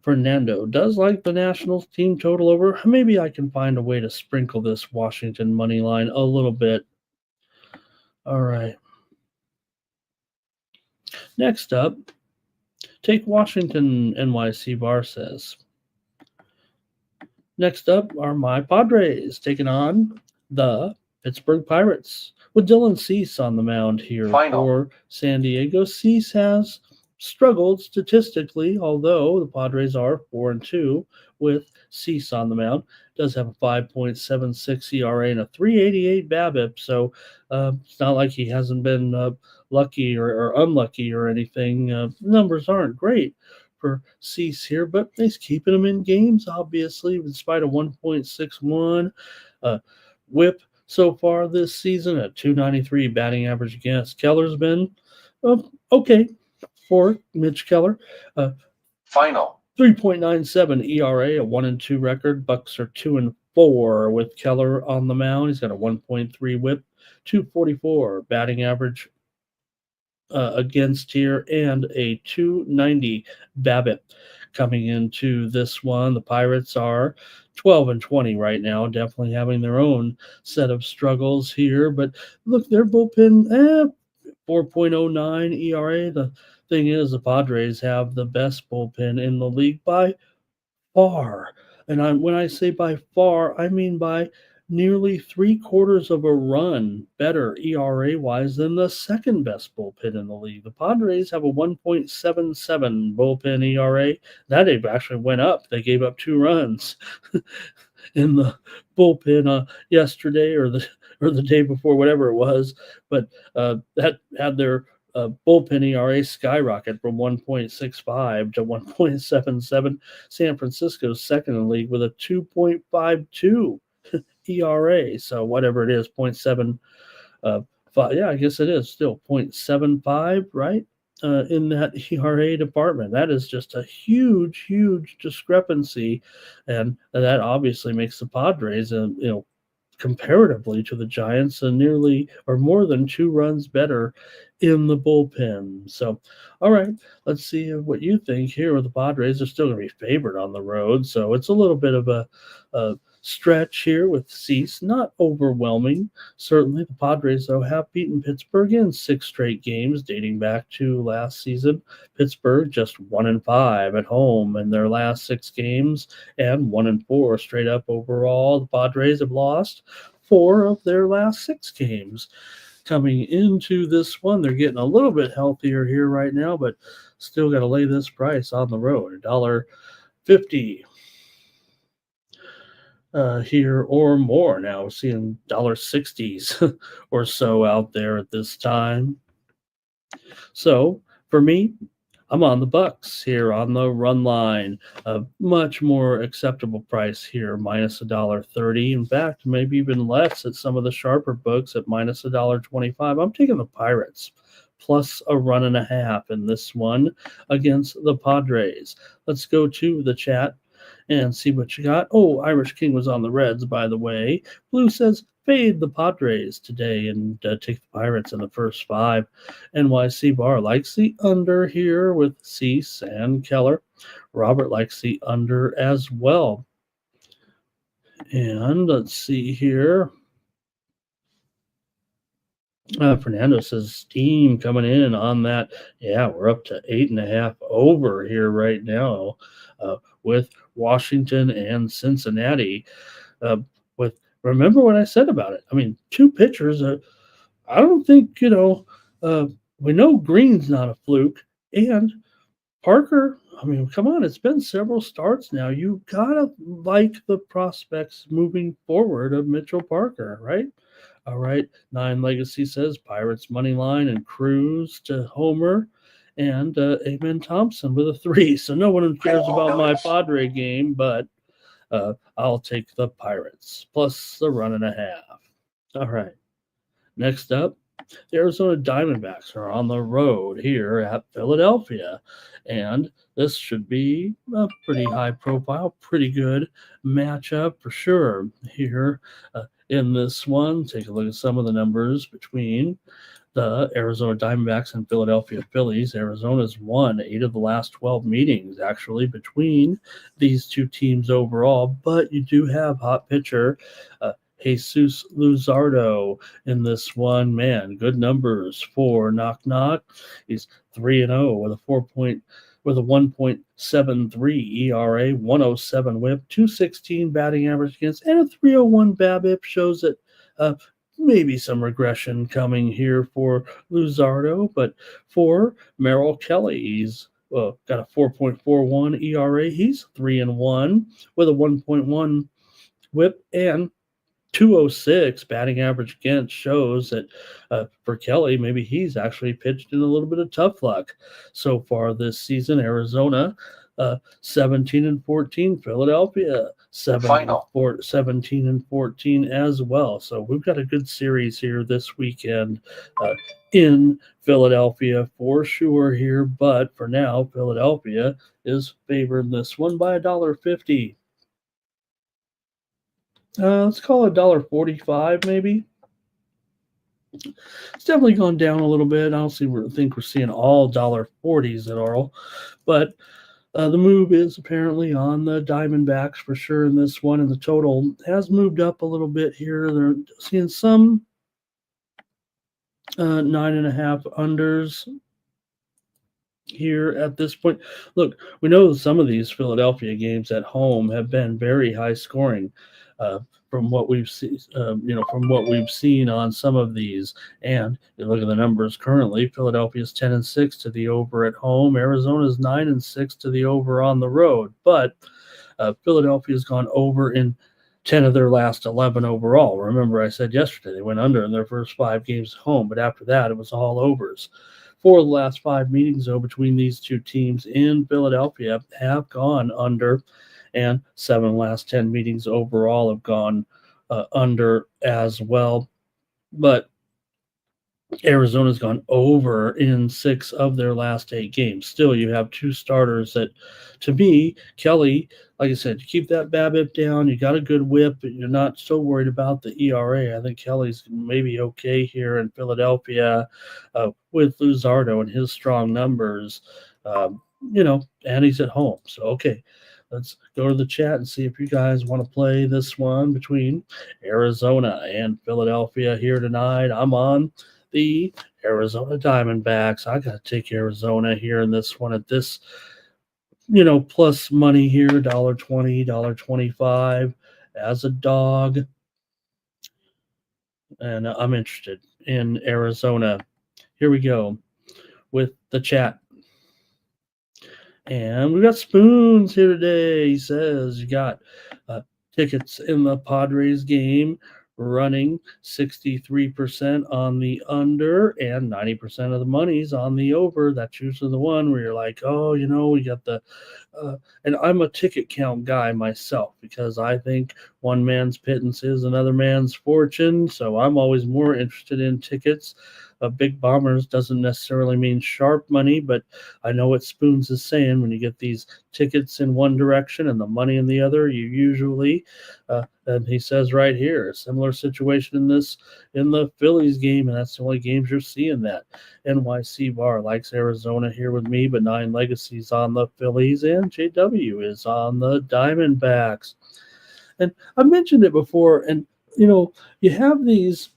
Fernando does like the Nationals team total over. Maybe I can find a way to sprinkle this Washington money line a little bit. All right. Next up, take Washington NYC Bar says. Next up are my Padres taking on the Pittsburgh Pirates with Dylan Cease on the mound here for San Diego. Cease has struggled statistically, although the Padres are 4-2 with Cease on the mound. Does have a 5.76 ERA and a 3.88 BABIP, so it's not like he hasn't been lucky or unlucky or anything. Numbers aren't great for Cease here, but he's keeping them in games, obviously, despite a 1.61 whip so far this season, a 293 batting average against. Keller's been okay for Mitch Keller. Final 3.97 ERA, a 1-2 record. Bucks are 2-4 with Keller on the mound. He's got a 1.3 whip, 244 batting average against here, and a 290 BABIP coming into this one. The Pirates are 12-20 right now, definitely having their own set of struggles here. But look, their bullpen, 4.09 ERA. The thing is, the Padres have the best bullpen in the league by far. And when I say by far, I mean by nearly 3/4 of a run better ERA wise than the second best bullpen in the league. The Padres have a 1.77 bullpen ERA. That actually went up. They gave up 2 runs in the bullpen yesterday or the day before, whatever it was. But that had their bullpen ERA skyrocket from 1.65 to 1.77. San Francisco's second in the league with a 2.52 ERA. So whatever it is, 0.7. Yeah, I guess it is still 0.75, right? In that ERA department. That is just a huge, huge discrepancy, and that obviously makes the Padres, comparatively to the Giants, nearly or more than 2 runs better in the bullpen. So, all right, let's see what you think here with the Padres. They're still going to be favored on the road, so it's a little bit of a stretch here with Cease, not overwhelming. Certainly, the Padres, though, have beaten Pittsburgh in 6 straight games dating back to last season. Pittsburgh just 1-5 at home in their last 6 games, and 1-4 straight up overall. The Padres have lost 4 of their last 6 games. Coming into this one, they're getting a little bit healthier here right now, but still got to lay this price on the road, $1.50 here or more. Now we're seeing $1.60s or so out there at this time. So for me, I'm on the Bucks here on the run line. A much more acceptable price here, minus $1.30. In fact, maybe even less at some of the sharper books at minus $1.25. I'm taking the Pirates plus a 1.5 in this one against the Padres. Let's go to the chat and see what you got. Oh, Irish King was on the Reds, by the way. Blue says, fade the Padres today and take the Pirates in the first 5. NYC Bar likes the under here with Cease and Keller. Robert likes the under as well. And let's see here. Fernando says steam coming in on that. Yeah, we're up to 8.5 over here right now with Washington and Cincinnati. Remember what I said about it. I mean, 2 pitchers. I don't think, we know Green's not a fluke. And Parker, I mean, come on, it's been several starts now. You got to like the prospects moving forward of Mitchell Parker, right? All right. 9 Legacy says Pirates money line and Cruz to homer, and Amen Thompson with a 3. So no one cares about my Padre game, but I'll take the Pirates plus the 1.5. All right. Next up, the Arizona Diamondbacks are on the road here at Philadelphia, and this should be a pretty high profile, pretty good matchup for sure here in this one. Take a look at some of the numbers between the Arizona Diamondbacks and Philadelphia Phillies. Arizona's won 8 of the last 12 meetings, actually, between these 2 teams overall, but you do have hot pitcher Jesus Luzardo in this one. Man, good numbers for Knock Knock. He's 3-0 with a 1.73 ERA, 107 WHIP, 216 batting average against, and a 301 BABIP. Shows that maybe some regression coming here for Luzardo. But for Merrill Kelly, he's got a 4.41 ERA. He's 3-1 with a 1.1 WHIP and 206 batting average against. Shows that for Kelly, maybe he's actually pitched in a little bit of tough luck so far this season. Arizona 17-14, Philadelphia 17-14 as well. So we've got a good series here this weekend in Philadelphia for sure here. But for now, Philadelphia is favored in this one by $1.50. Let's call it $1.45 maybe. It's definitely gone down a little bit. I don't think we're seeing all $40s at all, but the move is apparently on the Diamondbacks for sure in this one, and the total has moved up a little bit here. They're seeing some 9.5 unders here at this point. Look, we know some of these Philadelphia games at home have been very high scoring. Uh, from what we've seen, from what we've seen on some of these, and you look at the numbers currently. Philadelphia's 10-6 to the over at home. Arizona's 9-6 to the over on the road. But Philadelphia's gone over in 10 of their last 11 overall. Remember, I said yesterday they went under in their first 5 games at home, but after that, it was all overs. 4 of the last 5 meetings, though, between these two teams in Philadelphia have gone under, and 7 of the last 10 meetings overall have gone under as well. But Arizona's gone over in 6 of their last 8 games. Still, you have 2 starters that, to me, Kelly, like I said, you keep that BABIP down. You got a good whip. You're not so worried about the ERA. I think Kelly's maybe okay here in Philadelphia with Luzardo and his strong numbers, and he's at home. So, okay. Let's go to the chat and see if you guys want to play this one between Arizona and Philadelphia here tonight. I'm on the Arizona Diamondbacks. I got to take Arizona here in this one at this, plus money here, $1.20, $1.25 as a dog. And I'm interested in Arizona. Here we go with the chat. And we got Spoons here today. He says you got tickets in the Padres game running 63% on the under and 90% of the money's on the over. That's usually the one where you're like, oh, we got the and I'm a ticket count guy myself because I think one man's pittance is another man's fortune. So I'm always more interested in tickets. Big bombers doesn't necessarily mean sharp money, but I know what Spoons is saying. When you get these tickets in one direction and the money in the other, you usually, and he says right here, a similar situation in the Phillies game, and that's the only games you're seeing that. NYC Bar likes Arizona here with me, but 9 Legacies on the Phillies, and JW is on the Diamondbacks. And I mentioned it before, and you have these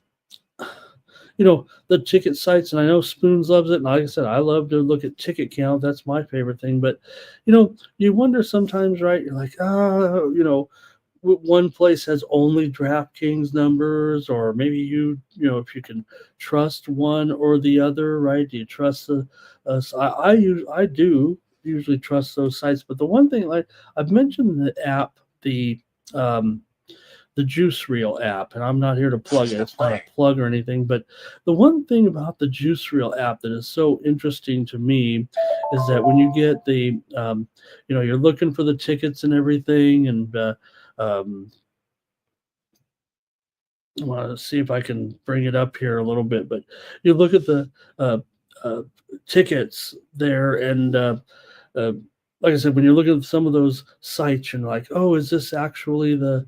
the ticket sites, and I know Spoons loves it. And like I said, I love to look at ticket count. That's my favorite thing. But, you wonder sometimes, right? You're like, one place has only DraftKings numbers, or maybe if you can trust one or the other, right? Do you trust the? I do usually trust those sites. But the one thing, like I've mentioned, the app, the Juice Reel app, and I'm not here to plug it. It's not a plug or anything, but the one thing about the Juice Reel app that is so interesting to me is that when you get the, you're looking for the tickets and everything, and I want to see if I can bring it up here a little bit, but you look at the tickets there, and like I said, when you're looking at some of those sites, you're like, oh, is this actually the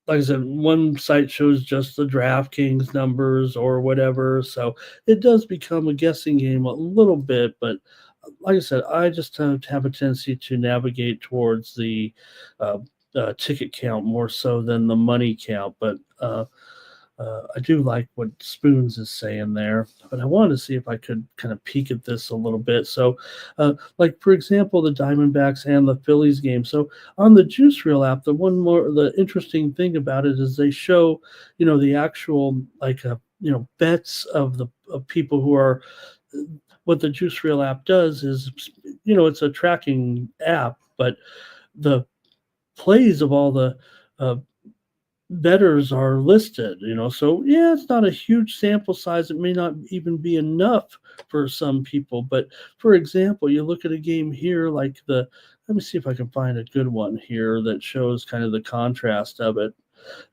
like I said, one site shows just the DraftKings numbers or whatever. So it does become a guessing game a little bit. But like I said, I just have a tendency to navigate towards the ticket count more so than the money count. But I do like what Spoons is saying there, but I wanted to see if I could kind of peek at this a little bit. So, like for example, the Diamondbacks and the Phillies game. So on the Juice Reel app, the interesting thing about it is they show, the actual bets of people who are. What the Juice Reel app does is, it's a tracking app, but the plays of all the bettors are listed, so yeah, it's not a huge sample size. It may not even be enough for some people, but for example, you look at a game here like let me see if I can find a good one here that shows kind of the contrast of it.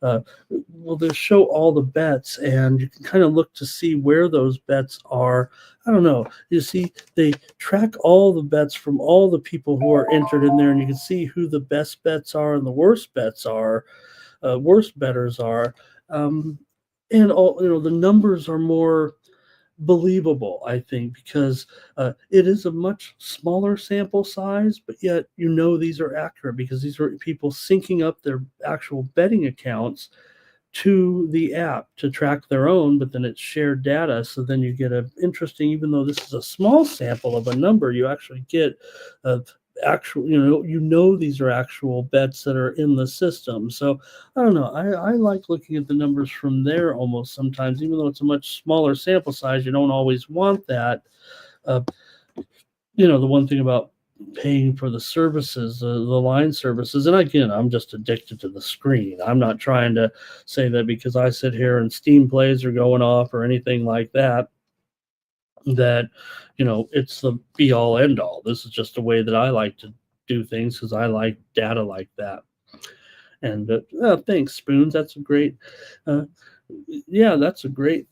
They'll show all the bets, and you can kind of look to see where those bets are. I don't know. You see, they track all the bets from all the people who are entered in there, and you can see who the best bets are and the worst bets are. Worst bettors are. and all the numbers are more believable, I think, because it is a much smaller sample size, but yet these are accurate because these are people syncing up their actual betting accounts to the app to track their own, but then it's shared data. So then you get a interesting, even though this is a small sample of a number, you actually get a actual, these are actual bets that are in the system. So I don't know. I like looking at the numbers from there almost sometimes, even though it's a much smaller sample size. You don't always want that. Uh, the one thing about paying for the services, the line services, and again, I'm just addicted to the screen. I'm not trying to say that because I sit here and Steam plays are going off or anything like that, that, it's the be all end all. This is just a way that I like to do things because I like data like that. And thanks, Spoons. That's a great, uh, yeah, that's a great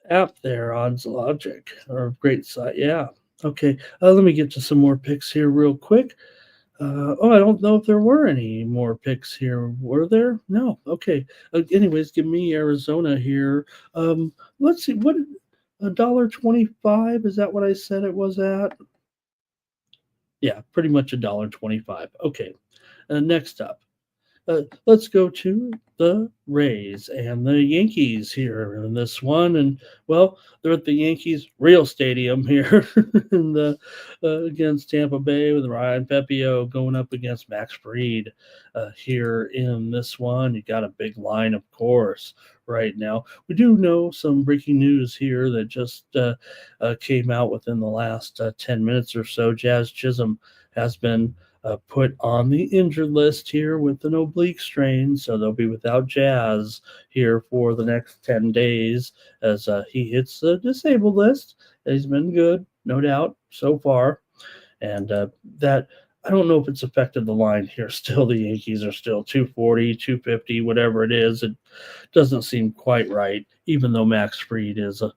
app there, Odds Logic, or great site. Yeah. Okay. Let me get to some more picks here real quick. I don't know if there were any more picks here. Were there? No. Okay. Anyways, give me Arizona here. Let's see. What $1.25? Is that what I said it was at? Yeah, pretty much $1.25. Okay. Next up. Let's go to the Rays and the Yankees here in this one. And well, they're at the Yankees real stadium here in the against Tampa Bay with Ryan Pepio going up against Max Fried here in this one. You got a big line, of course. Right now, we do know some breaking news here that just came out within the last 10 minutes or so. Jazz Chisholm has been put on the injured list here with an oblique strain, so they'll be without Jazz here for the next 10 days as he hits the disabled list. He's been good, no doubt, so far. And that, I don't know if it's affected the line here. Still, the Yankees are still 240, 250, whatever it is. It doesn't seem quite right, even though Max Fried is a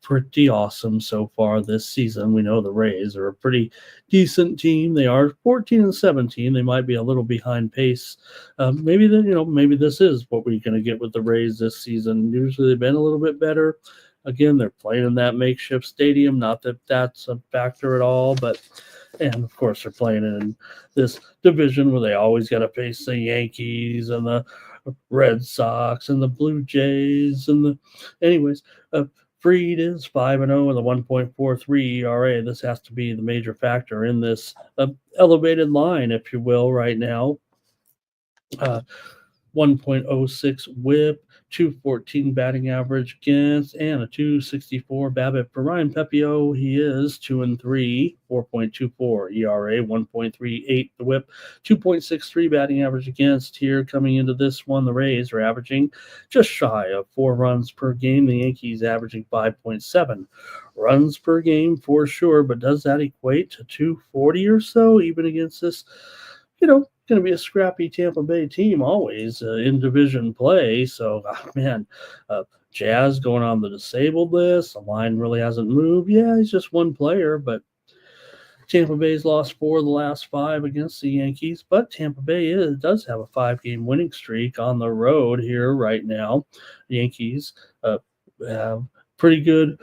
pretty awesome so far this season. We know the Rays are a pretty decent team. They are 14 and 17. They might be a little behind pace. Maybe this is what we're going to get with the Rays this season. Usually they've been a little bit better. Again, they're playing in that makeshift stadium. Not that that's a factor at all, but and of course they're playing in this division where they always got to face the Yankees and the Red Sox and the Blue Jays and the. Anyways, Fried is 5-0 with a 1.43 ERA. This has to be the major factor in this elevated line, if you will, right now. 1.06 whip, 214 batting average against, and a 264 BABIP for Ryan Pepio. He is 2-3, 4.24 ERA, 1.38 the whip, 2.63 batting average against. Here coming into this one, the Rays are averaging just shy of 4 runs per game. The Yankees averaging 5.7 runs per game for sure, but does that equate to 240 or so, even against this, going to be a scrappy Tampa Bay team always in division play. So, man, Jazz going on the disabled list. The line really hasn't moved. Yeah, he's just one player, but Tampa Bay's lost 4 of the last 5 against the Yankees. But Tampa Bay does have a 5-game winning streak on the road here right now. The Yankees have pretty good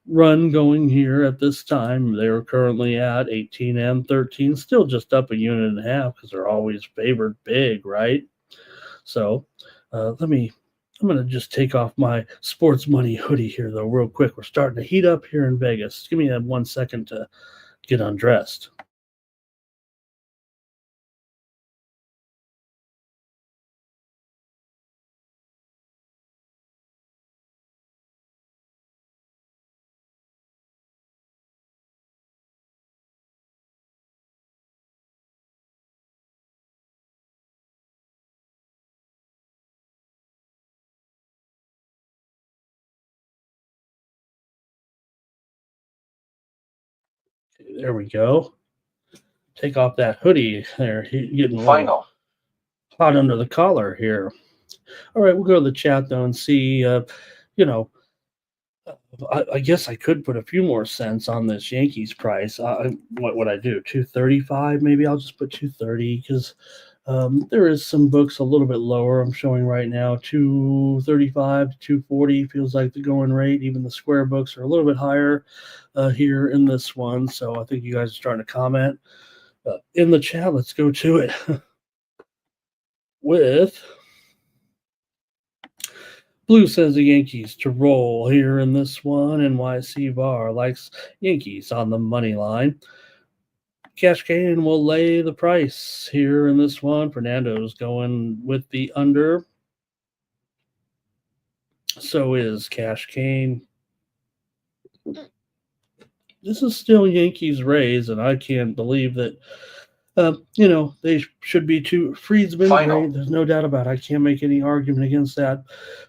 run going here at this time. They're currently at 18 and 13, still just up a unit and a half because they're always favored big, right? So I'm going to just take off my sports money hoodie here, though, real quick. We're starting to heat up here in Vegas. Give me that 1 second to get undressed. There we go. Take off that hoodie there. Getting a little hot under the collar here. All right, we'll go to the chat though and see. You know, I guess I could put a few more cents on this Yankees price. What would I do? 235? Maybe I'll just put 230 because There is some books a little bit lower. I'm showing right now 235 to 240 feels like the going rate. Even the square books are a little bit higher here in this one. So I think you guys are starting to comment in the chat. Let's go to it with Blue sends the Yankees to roll here in this one. NYC Bar likes Yankees on the money line. Cash Cane will lay the price here in this one. Fernando's going with the under. So is Cash Cane. This is still Yankees Rays, and I can't believe that. They should be two. Fried's great. There's no doubt about it. I can't make any argument against that.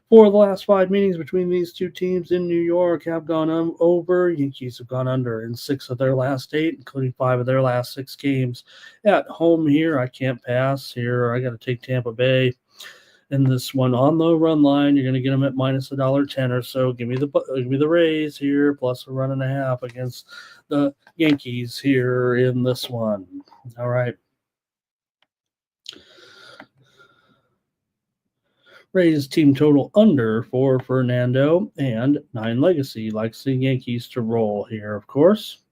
4 of the last 5 meetings between these two teams in New York have gone over. Yankees have gone under in 6 of their last 8, including 5 of their last 6 games. At home here, I can't pass here. I got to take Tampa Bay in this one on the run line. You're going to get them at minus $1.10 or so. Give me the Rays here plus a run and a half against the Yankees here in this one. All right. Rays team total under for Fernando, and 9 Legacy likes the Yankees to roll here, of course.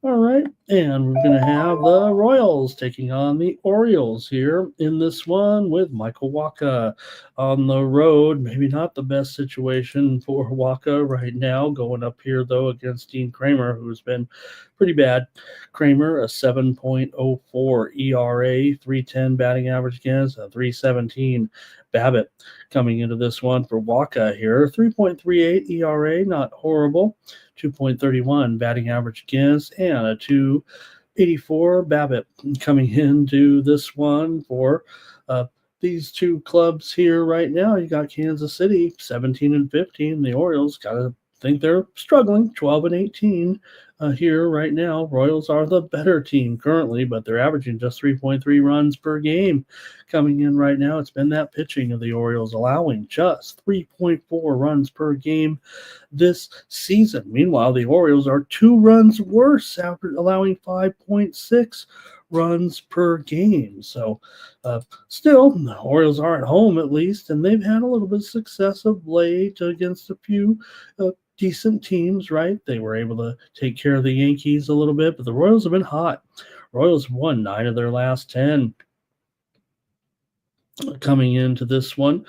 All right, and we're going to have the Royals taking on the Orioles here in this one with Michael Wacha on the road. Maybe not the best situation for Wacha right now, going up here, though, against Dean Kramer, who's been pretty bad. Kramer, a 7.04 ERA, 310 batting average against, a 317 BABIP coming into this one for Wacha here. 3.38 ERA, not horrible. 2.31 batting average against, and a 2.84 BABIP coming into this one for these two clubs here right now. You got Kansas City 17-15. The Orioles got to think they're struggling 12-18 here right now. Royals are the better team currently, but they're averaging just 3.3 runs per game coming in right now. It's been that pitching of the Orioles allowing just 3.4 runs per game this season. Meanwhile, the Orioles are 2 runs worse after allowing 5.6 runs per game. So still, the Orioles are at home at least, and they've had a little bit of success of late against a few decent teams, right? They were able to take care of the Yankees a little bit, but the Royals have been hot. Royals won 9 of their last 10 coming into this one.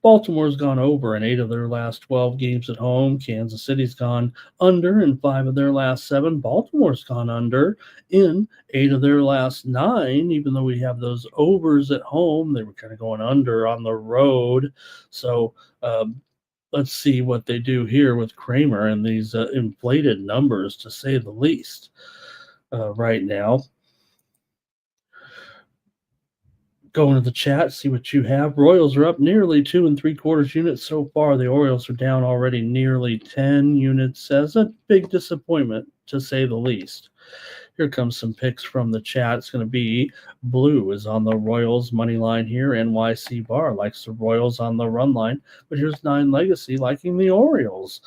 Baltimore's gone over in 8 of their last 12 games at home. Kansas City's gone under in 5 of their last 7. Baltimore's gone under in 8 of their last 9. Even though we have those overs at home, they were kind of going under on the road. So let's see what they do here with Kramer and these inflated numbers, to say the least, right now. Go into the chat, see what you have. Royals are up nearly 2 3/4 units so far. The Orioles are down already nearly 10 units. As a big disappointment, to say the least. Here comes some picks from the chat. It's going to be Blue is on the Royals money line here. NYC Bar likes the Royals on the run line. But here's 9 Legacy liking the Orioles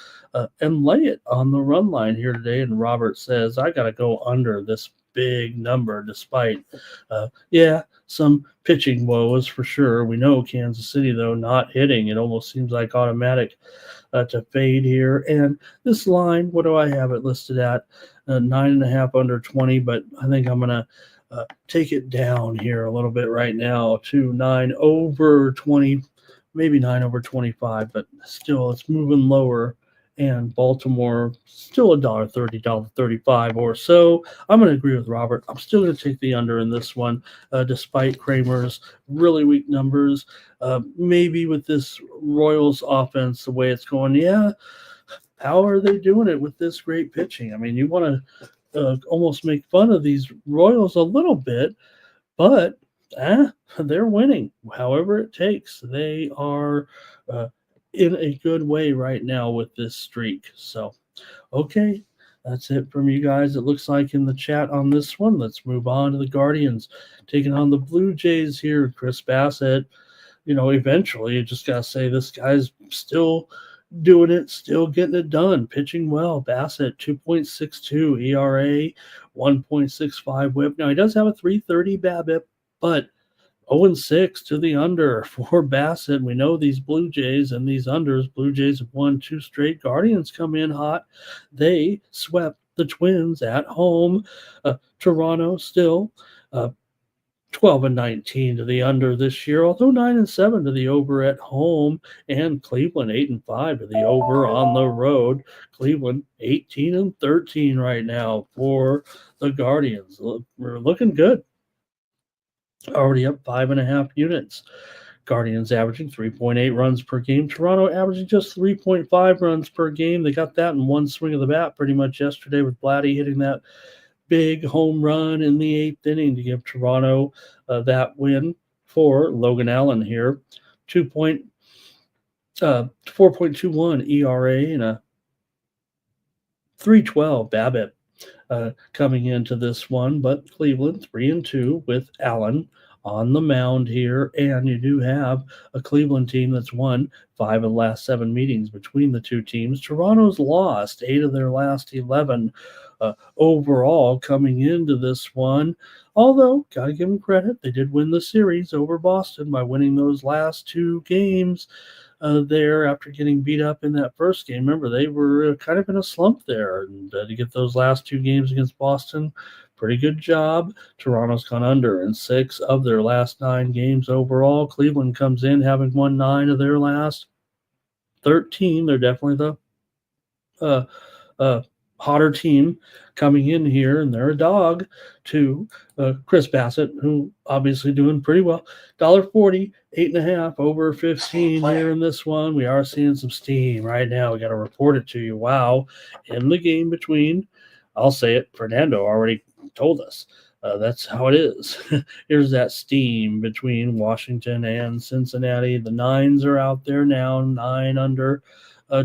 and lay it on the run line here today. And Robert says, I got to go under this big number despite, some pitching woes for sure. We know Kansas City, though, not hitting. It almost seems like automatic to fade here. And this line, what do I have it listed at? 9.5 under 20, but I think I'm going to take it down here a little bit right now to 9 over 20, maybe 9 over 25, but still it's moving lower. And Baltimore still $1.30, $1.35 or so. I'm going to agree with Robert. I'm still going to take the under in this one, despite Kramer's really weak numbers. Maybe with this Royals offense, the way it's going, how are they doing it with this great pitching? I mean, you want to almost make fun of these Royals a little bit, but they're winning however it takes. They are in a good way right now with this streak. So, okay, that's it from you guys. It looks like in the chat on this one. Let's move on to the Guardians taking on the Blue Jays here. Chris Bassett, eventually you just got to say this guy's still doing it, still getting it done, pitching well. Bassett, 2.62 ERA, 1.65 whip. Now, he does have a 330 BABIP, But 0-6 to the under for Bassett. We know these Blue Jays and these unders. Blue Jays have won 2 straight. Guardians come in hot. They swept the Twins at home. Toronto still 12-19 to the under this year, although 9-7 to the over at home, and Cleveland 8-5 to the over on the road. Cleveland 18-13 right now for the Guardians. We're looking good. Already up 5.5 units. Guardians averaging 3.8 runs per game. Toronto averaging just 3.5 runs per game. They got that in one swing of the bat pretty much yesterday with Vladdy hitting that big home run in the 8th inning to give Toronto that win for Logan Allen here. 4.21 ERA and a 3.12 BABIP coming into this one, but Cleveland 3-2 with Allen on the mound here, and you do have a Cleveland team that's won 5 of the last 7 meetings between the two teams. Toronto's lost 8 of their last 11 overall coming into this one, although gotta give them credit, they did win the series over Boston by winning those last 2 games there after getting beat up in that first game. Remember, they were kind of in a slump there, and to get those last 2 games against Boston, pretty good job. Toronto's gone under in 6 of their last 9 games overall. Cleveland comes in having won 9 of their last 13. They're definitely the hotter team coming in here, and they're a dog to Chris Bassett, who obviously doing pretty well. $1.40, 8.5 over 15 here in this one. We are seeing some steam right now. We got to report it to you. Wow. In the game between, I'll say it, Fernando already told us. That's how it is. Here's that steam between Washington and Cincinnati. The 9s are out there now, 9 under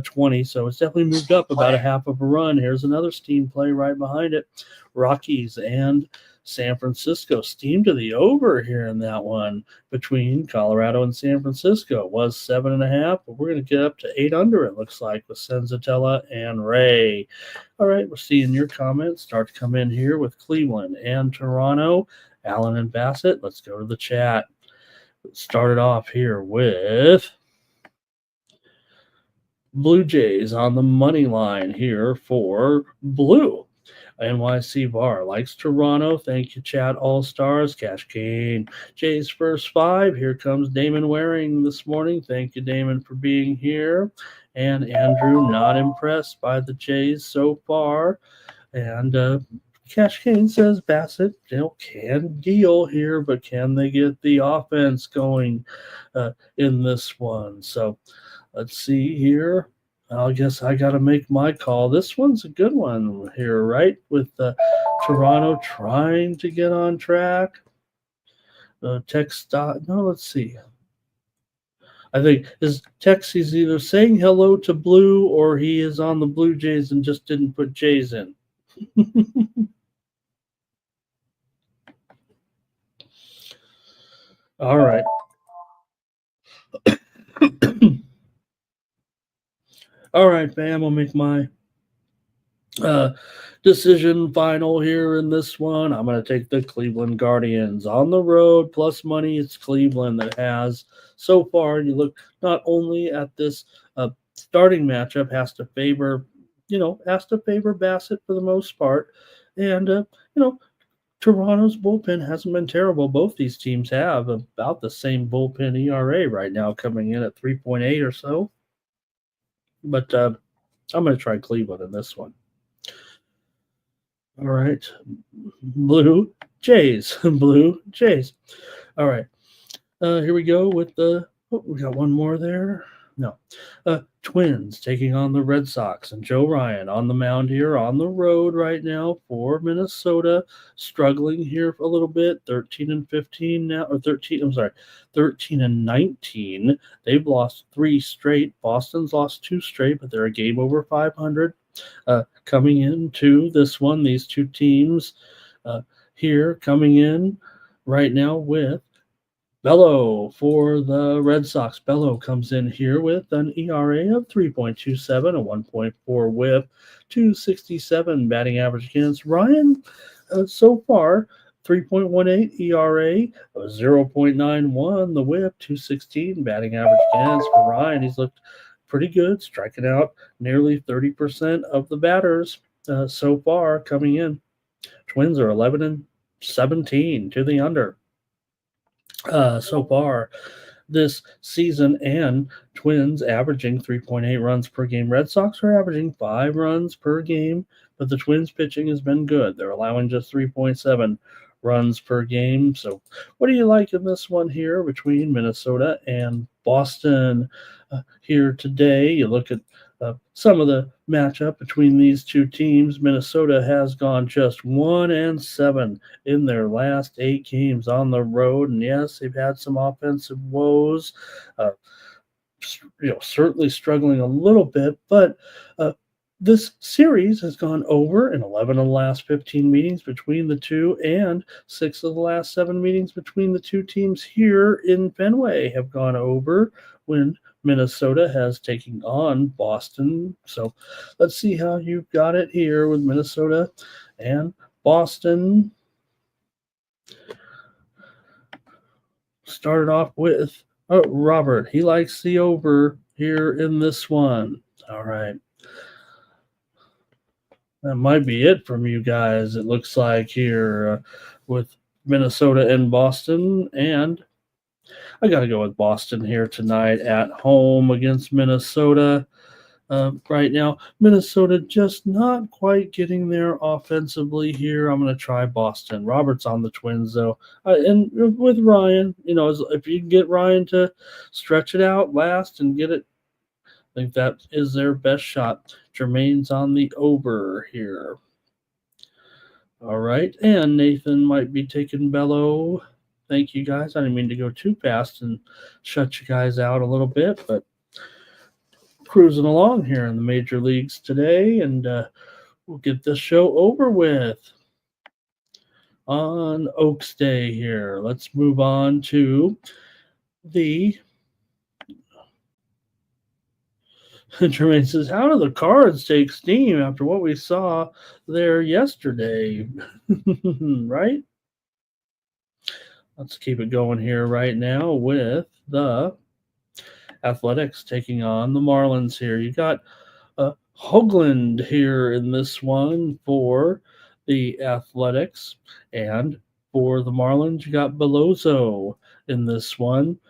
20, so it's definitely moved up about a half of a run. Here's another steam play right behind it. Rockies and San Francisco. Steam to the over here in that one between Colorado and San Francisco. It was 7.5, but we're going to get up to 8 under, it looks like, with Senzatella and Ray. All right, we're seeing your comments start to come in here with Cleveland and Toronto. Allen and Bassett. Let's go to the chat. Started off here with Blue Jays on the money line here for Blue. NYC Bar likes Toronto. Thank you, chat. All Stars. Cash Kane. Jays first 5. Here comes Damon Waring this morning. Thank you, Damon, for being here. And Andrew, not impressed by the Jays so far. And Cash Kane says Bassett, can deal here, but can they get the offense going in this one? So let's see here. I guess I got to make my call. This one's a good one here, right? With Toronto trying to get on track. Let's see. I think Tex, he's either saying hello to Blue or he is on the Blue Jays and just didn't put Jays in. All right. All right, fam, I'll make my decision final here in this one. I'm going to take the Cleveland Guardians on the road plus money. It's Cleveland that has so far. You look not only at this starting matchup, has to favor Bassett for the most part, and Toronto's bullpen hasn't been terrible. Both these teams have about the same bullpen ERA right now, coming in at 3.8 or so. But I'm going to try Cleveland in this one. All right. Blue Jays. Blue Jays. All right. Here we go with we got one more there. No. Twins taking on the Red Sox, and Joe Ryan on the mound here on the road right now for Minnesota, struggling here for a little bit. 13-15 now, or 13-19. They've lost 3 straight. Boston's lost 2 straight, but they're a game over 500. Coming into this one, these two teams here coming in right now with Bello for the Red Sox. Bello comes in here with an ERA of 3.27, a 1.4 whip, 267 batting average against. Ryan, so far, 3.18 ERA, 0.91 the whip, 216 batting average against for Ryan. He's looked pretty good, striking out nearly 30% of the batters so far coming in. Twins are 11 and 17 to the under so far this season, and Twins averaging 3.8 runs per game. Red Sox are averaging 5 runs per game, but the Twins pitching has been good. They're allowing just 3.7 runs per game. So, what do you like in this one here between Minnesota and Boston here today? You look at some of the matchup between these two teams. Minnesota has gone just 1-7 in their last 8 games on the road, and yes, they've had some offensive woes. Certainly struggling a little bit, but this series has gone over in 11 of the last 15 meetings between the two, and 6 of the last 7 meetings between the two teams here in Fenway have gone over when Minnesota has taken on Boston. So let's see how you've got it here with Minnesota and Boston. Started off with Robert. He likes the over here in this one. All right. That might be it from you guys, it looks like, here with Minnesota and Boston. And I got to go with Boston here tonight at home against Minnesota. Right now, Minnesota just not quite getting there offensively here. I'm going to try Boston. Robert's on the Twins, though. And with Ryan, if you can get Ryan to stretch it out last and get it, I think that is their best shot. Jermaine's on the over here. All right, and Nathan might be taking Bello. Thank you, guys. I didn't mean to go too fast and shut you guys out a little bit, but cruising along here in the major leagues today, and we'll get this show over with on Oaks Day here. Let's move on to the Jermaine says, how do the Cards take steam after what we saw there yesterday? Right? Let's keep it going here right now with the Athletics taking on the Marlins here. You got Hoagland here in this one for the Athletics, and for the Marlins, you got Beloso in this one.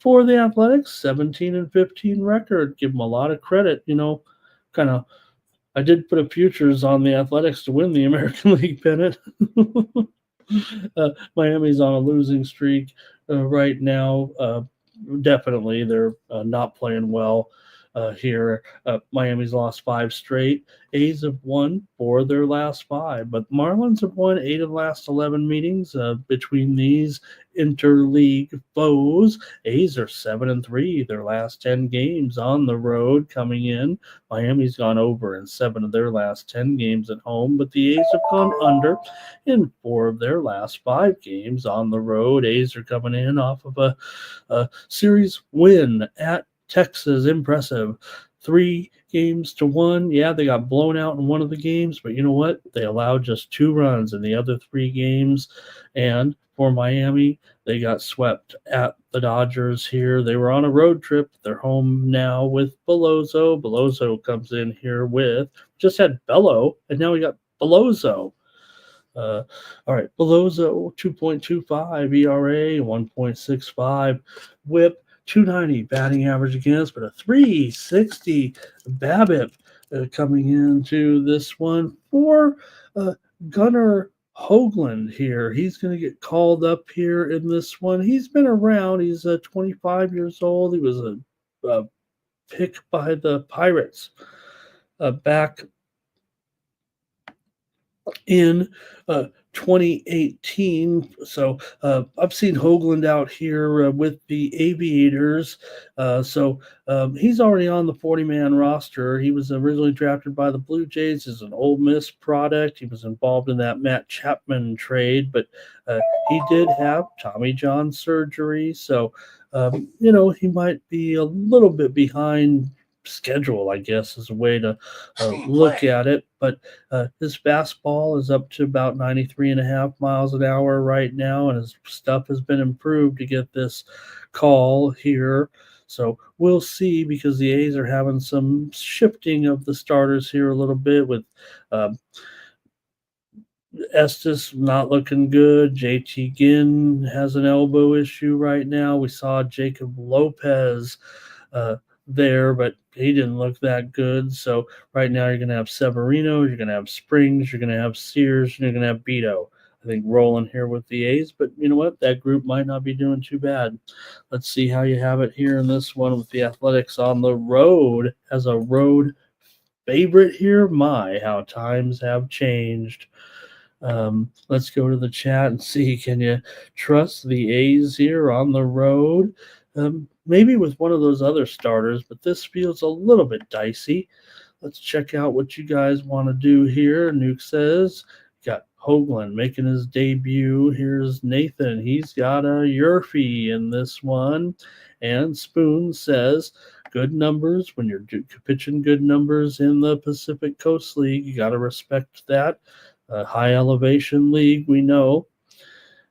For the Athletics, 17-15 record. Give them a lot of credit. I did put a futures on the Athletics to win the American League pennant. Miami's on a losing streak right now. Definitely, they're not playing well here. Miami's lost 5 straight. A's have won 4 of their last 5, but Marlins have won 8 of the last 11 meetings between these interleague foes. A's are 7-3 their last 10 games on the road coming in. Miami's gone over in 7 of their last 10 games at home, but the A's have gone under in 4 of their last 5 games on the road. A's are coming in off of a series win at Texas. Impressive. 3-1. Yeah, they got blown out in one of the games, but you know what? They allowed just 2 runs in the other 3 games. And for Miami, they got swept at the Dodgers here. They were on a road trip. They're home now with Beloso. Beloso comes in here with, just had Bello, and now we got Beloso. All right, Beloso, 2.25 ERA, 1.65 whip, 290 batting average against, but a 360 BABIP coming into this one for Gunnar Hoagland here. He's going to get called up here in this one. He's been around. He's 25 years old. He was a pick by the Pirates back in 2018. So I've seen Hoagland out here with the Aviators. He's already on the 40-man roster. He was originally drafted by the Blue Jays as an Ole Miss product. He was involved in that Matt Chapman trade, but he did have Tommy John surgery. So, he might be a little bit behind schedule, I guess, is a way to look at it. But his fastball is up to about 93.5 miles an hour right now, and his stuff has been improved to get this call here. So we'll see, because the A's are having some shifting of the starters here a little bit, with Estes not looking good. JT Ginn has an elbow issue right now. We saw Jacob Lopez there, but he didn't look that good. So right now you're going to have Severino, you're going to have Springs, you're going to have Sears, and you're going to have Beto. I think rolling here with the A's, but you know what? That group might not be doing too bad. Let's see how you have it here in this one with the Athletics on the road as a road favorite here. My, how times have changed. Let's go to the chat and see, can you trust the A's here on the road? Maybe with one of those other starters, but this feels a little bit dicey. Let's check out what you guys want to do here. Nuke says, got Hoagland making his debut. Here's Nathan. He's got a Yurfie in this one. And Spoon says, good numbers. When you're pitching good numbers in the Pacific Coast League, you got to respect that. A high elevation league, we know.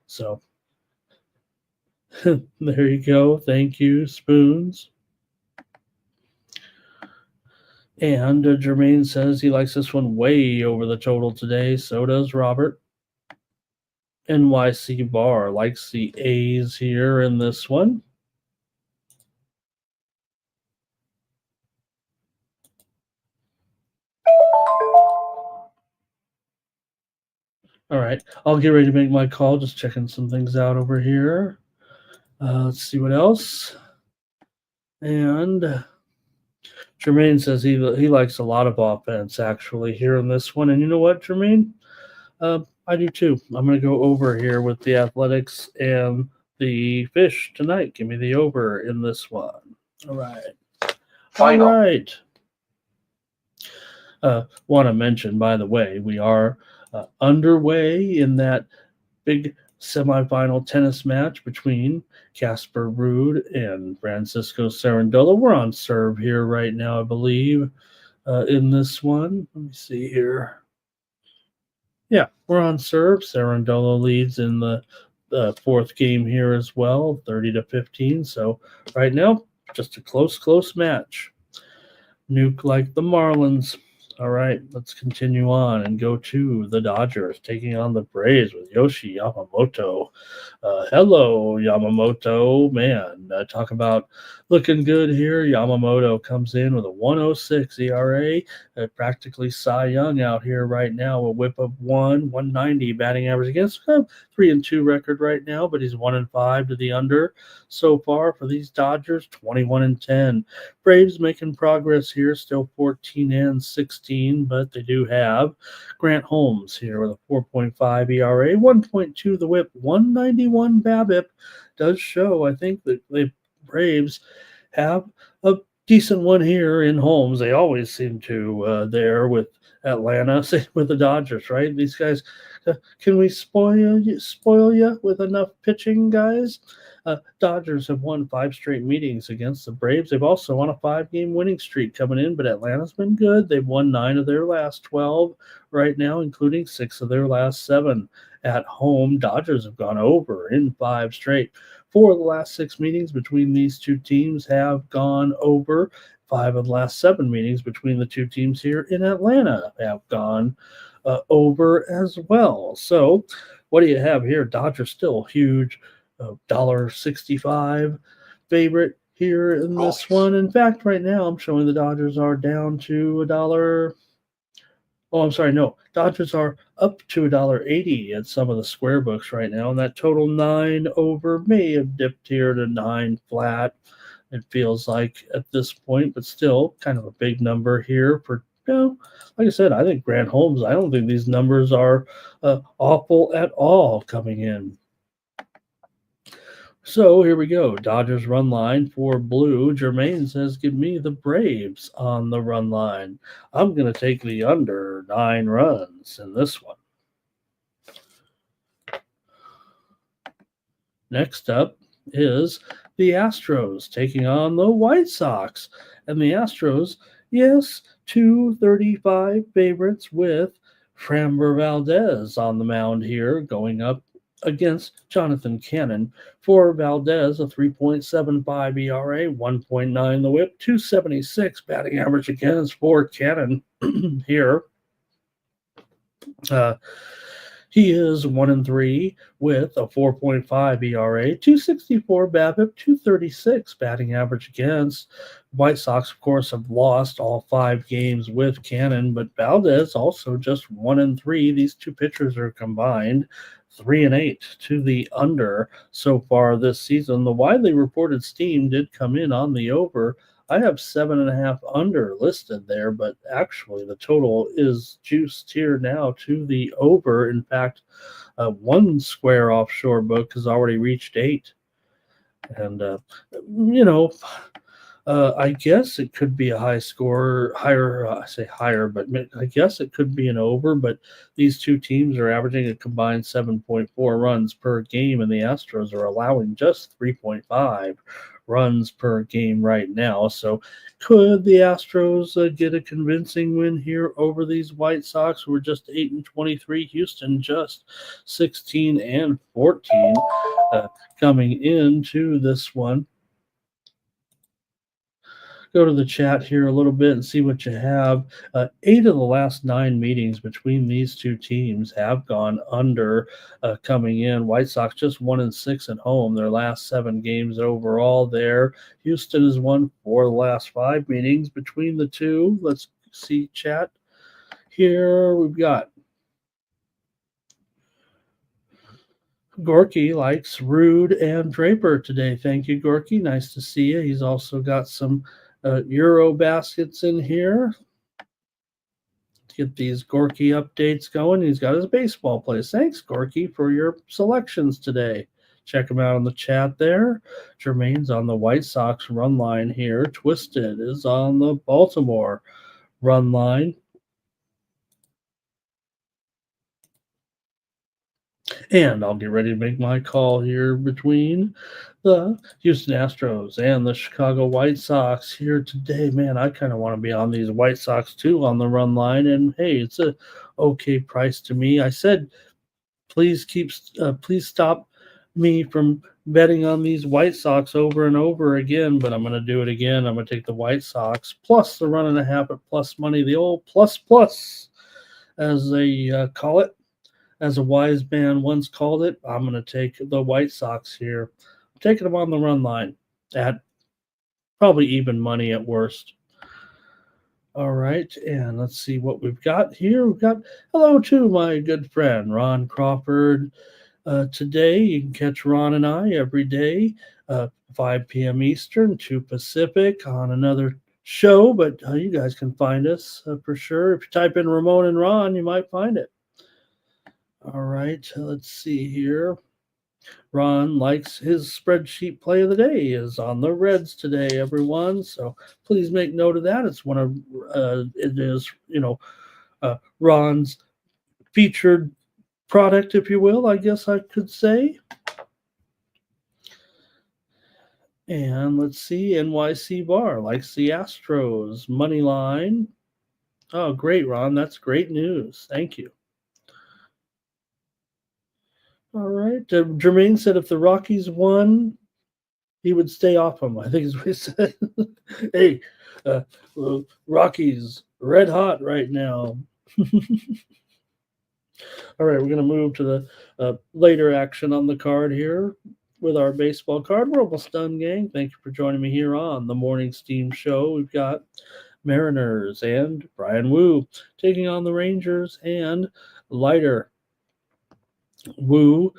So there you go. Thank you, Spoons. And Jermaine says he likes this one way over the total today. So does Robert. NYC Bar likes the A's here in this one. All right, I'll get ready to make my call. Just checking some things out over here. Let's see what else. And Jermaine says he likes a lot of offense, actually, here in this one. And you know what, Jermaine? I do too. I'm going to go over here with the Athletics and the Fish tonight. Give me the over in this one. All right. Final. All right. Want to mention, by the way, we are underway in that big semifinal tennis match between Casper Ruud and Francisco Cerundolo. We're on serve here right now, I believe, in this one. Let me see here. Yeah, we're on serve. Cerundolo leads in the fourth game here as well, 30-15. So right now, just a close match. Nuke like the Marlins. All right, let's continue on and go to the Dodgers taking on the Braves with Yoshi Yamamoto. Hello, Yamamoto. Man, talk about looking good here. Yamamoto comes in with a 1.06 ERA, practically Cy Young out here right now. A whip of 190 batting average against 3-2 record right now, but he's 1-5 to the under so far for these Dodgers. 21-10. Braves making progress here, still 14-16, but they do have Grant Holmes here with a 4.5 ERA, 1.2 the whip, 191 BABIP. Does show, I think, that the Braves have a decent one here in Holmes. They always seem to there with Atlanta, with the Dodgers, right? These guys, can we spoil you with enough pitching, guys? Dodgers have won 5 straight meetings against the Braves. They've also on a 5-game winning streak coming in, but Atlanta's been good. They've won 9 of their last 12 right now, including 6 of their last 7 at home. Dodgers have gone over in 5 straight. 4 of the last 6 meetings between these two teams have gone over. 5 of the last 7 meetings between the two teams here in Atlanta have gone over as well. So what do you have here? Dodgers still huge. $1.65 favorite here in this one. In fact, right now I'm showing the Dodgers are down to $1. Oh, I'm sorry. No, Dodgers are up to $1.80 at some of the square books right now, and that total 9 over may have dipped here to 9 flat. It feels like at this point, but still kind of a big number here for. Like I said, I think Grant Holmes. I don't think these numbers are awful at all coming in. So here we go. Dodgers run line for blue. Jermaine says, give me the Braves on the run line. I'm going to take the under 9 runs in this one. Next up is the Astros taking on the White Sox. And the Astros, yes, 235 favorites with Framber Valdez on the mound here going up against Jonathan Cannon. For Valdez, a 3.75 ERA, 1.9 the whip, 276 batting average against for Cannon here. He is 1-3 with a 4.5 ERA, 264 BABIP, 236 batting average against. White Sox, of course, have lost all 5 games with Cannon, but Valdez also just 1-3. These two pitchers are combined 3-8 to the under so far this season. The widely reported steam did come in on the over. I have 7.5 under listed there, but actually the total is juiced here now to the over. In fact, one square offshore book has already reached 8. And, I guess it could be a high score, higher, I say higher, but I guess it could be an over. But these two teams are averaging a combined 7.4 runs per game, and the Astros are allowing just 3.5 runs per game right now. So could the Astros get a convincing win here over these White Sox, who are just 8-23? Houston just 16-14 coming into this one. Go to the chat here a little bit and see what you have. 8 of the last 9 meetings between these two teams have gone under coming in. White Sox just 1-6 at home. Their last 7 games overall there. Houston has won 4 of the last 5 meetings between the two. Let's see chat. Here we've got Gorky likes Rude and Draper today. Thank you, Gorky. Nice to see you. He's also got some Euro baskets in here. Let's get these Gorky updates going. He's got his baseball plays. Thanks, Gorky, for your selections today. Check him out in the chat there. Jermaine's on the White Sox run line here. Twisted is on the Baltimore run line. And I'll get ready to make my call here between the Houston Astros and the Chicago White Sox here today. Man, I kind of want to be on these White Sox too on the run line. And hey, it's a okay price to me. I said, please stop me from betting on these White Sox over and over again, but I'm going to do it again. I'm going to take the White Sox plus the 1.5 at plus money, the old plus, as they call it. As a wise man once called it, I'm going to take the White Sox here. I'm taking them on the run line at probably even money at worst. All right, and let's see what we've got here. We've got hello to my good friend, Ron Crawford. Today, you can catch Ron and I every day, 5 p.m. Eastern, 2 Pacific on another show, but you guys can find us for sure. If you type in Ramon and Ron, you might find it. All right, let's see here. Ron likes his spreadsheet play of the day is on the Reds today, everyone. So please make note of that. It's one of it is Ron's featured product, if you will. I guess I could say. And let's see, NYC Bar likes the Astros money line. Oh, great, Ron. That's great news. Thank you. All right. Jermaine said if the Rockies won, he would stay off them. I think is what he said. Hey, Rockies red hot right now. All right, we're going to move to the later action on the card here with our baseball card. We're almost done, gang. Thank you for joining me here on the Morning Steam Show. We've got Mariners and Brian Wu taking on the Rangers and Leiter. Wu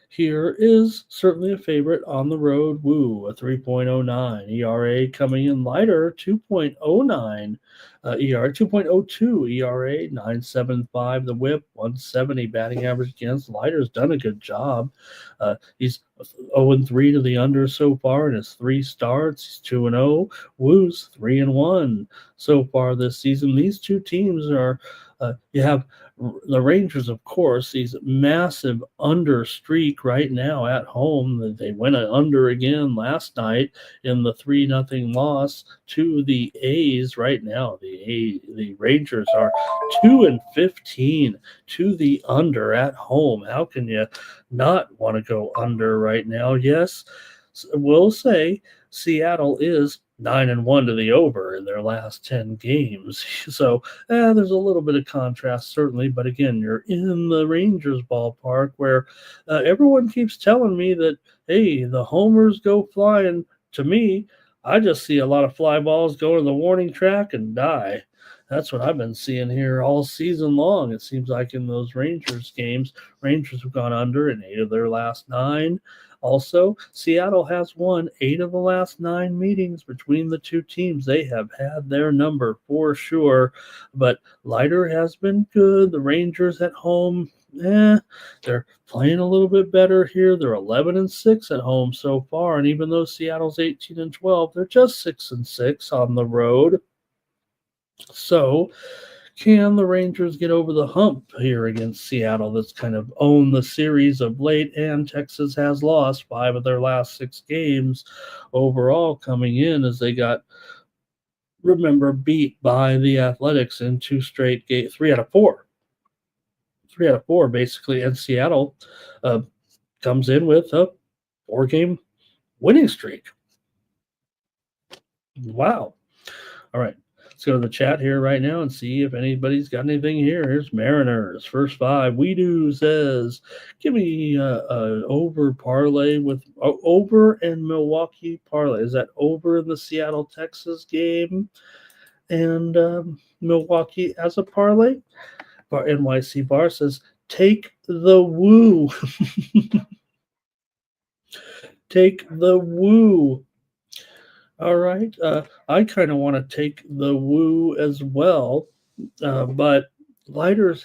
here is certainly a favorite on the road. Wu, a 3.09 ERA coming in lighter, 2.09 ERA, 2.02 ERA, 9.75 the whip, 170 batting average against. Leiter's done a good job. He's 0-3 to the under so far in his 3 starts. He's 2-0. Wu's 3-1 so far this season. These two teams are You have the Rangers, of course, these massive under streak right now at home. They went under again last night in the 3-0 loss to the A's. Right now, the Rangers are 2-15 to the under at home. How can you not want to go under right now? Yes, we'll say Seattle is 9-1 to the over in their last 10 games. So there's a little bit of contrast, certainly. But again, you're in the Rangers ballpark where everyone keeps telling me that, hey, the homers go flying. To me, I just see a lot of fly balls go to the warning track and die. That's what I've been seeing here all season long. It seems like in those Rangers games, Rangers have gone under in 8 of their last 9. Also, Seattle has won 8 of the last 9 meetings between the two teams. They have had their number for sure, but Leiter has been good. The Rangers at home, they're playing a little bit better here. They're 11-6 at home so far, and even though Seattle's 18-12, they're just 6-6 on the road. So, can the Rangers get over the hump here against Seattle that's kind of owned the series of late? And Texas has lost 5 of their last 6 games overall coming in as they got, remember, beat by the Athletics in 2 straight games, 3 out of 4. 3 out of 4, basically. And Seattle comes in with a 4-game winning streak. Wow. All right. Let's go to the chat here right now and see if anybody's got anything here. Here's Mariners. First 5. We do says, give me an over parlay with over and Milwaukee parlay. Is that over in the Seattle, Texas game and Milwaukee as a parlay? NYC Bar says, take the woo. Take the woo. All right. I kind of want to take the woo as well. But Leiter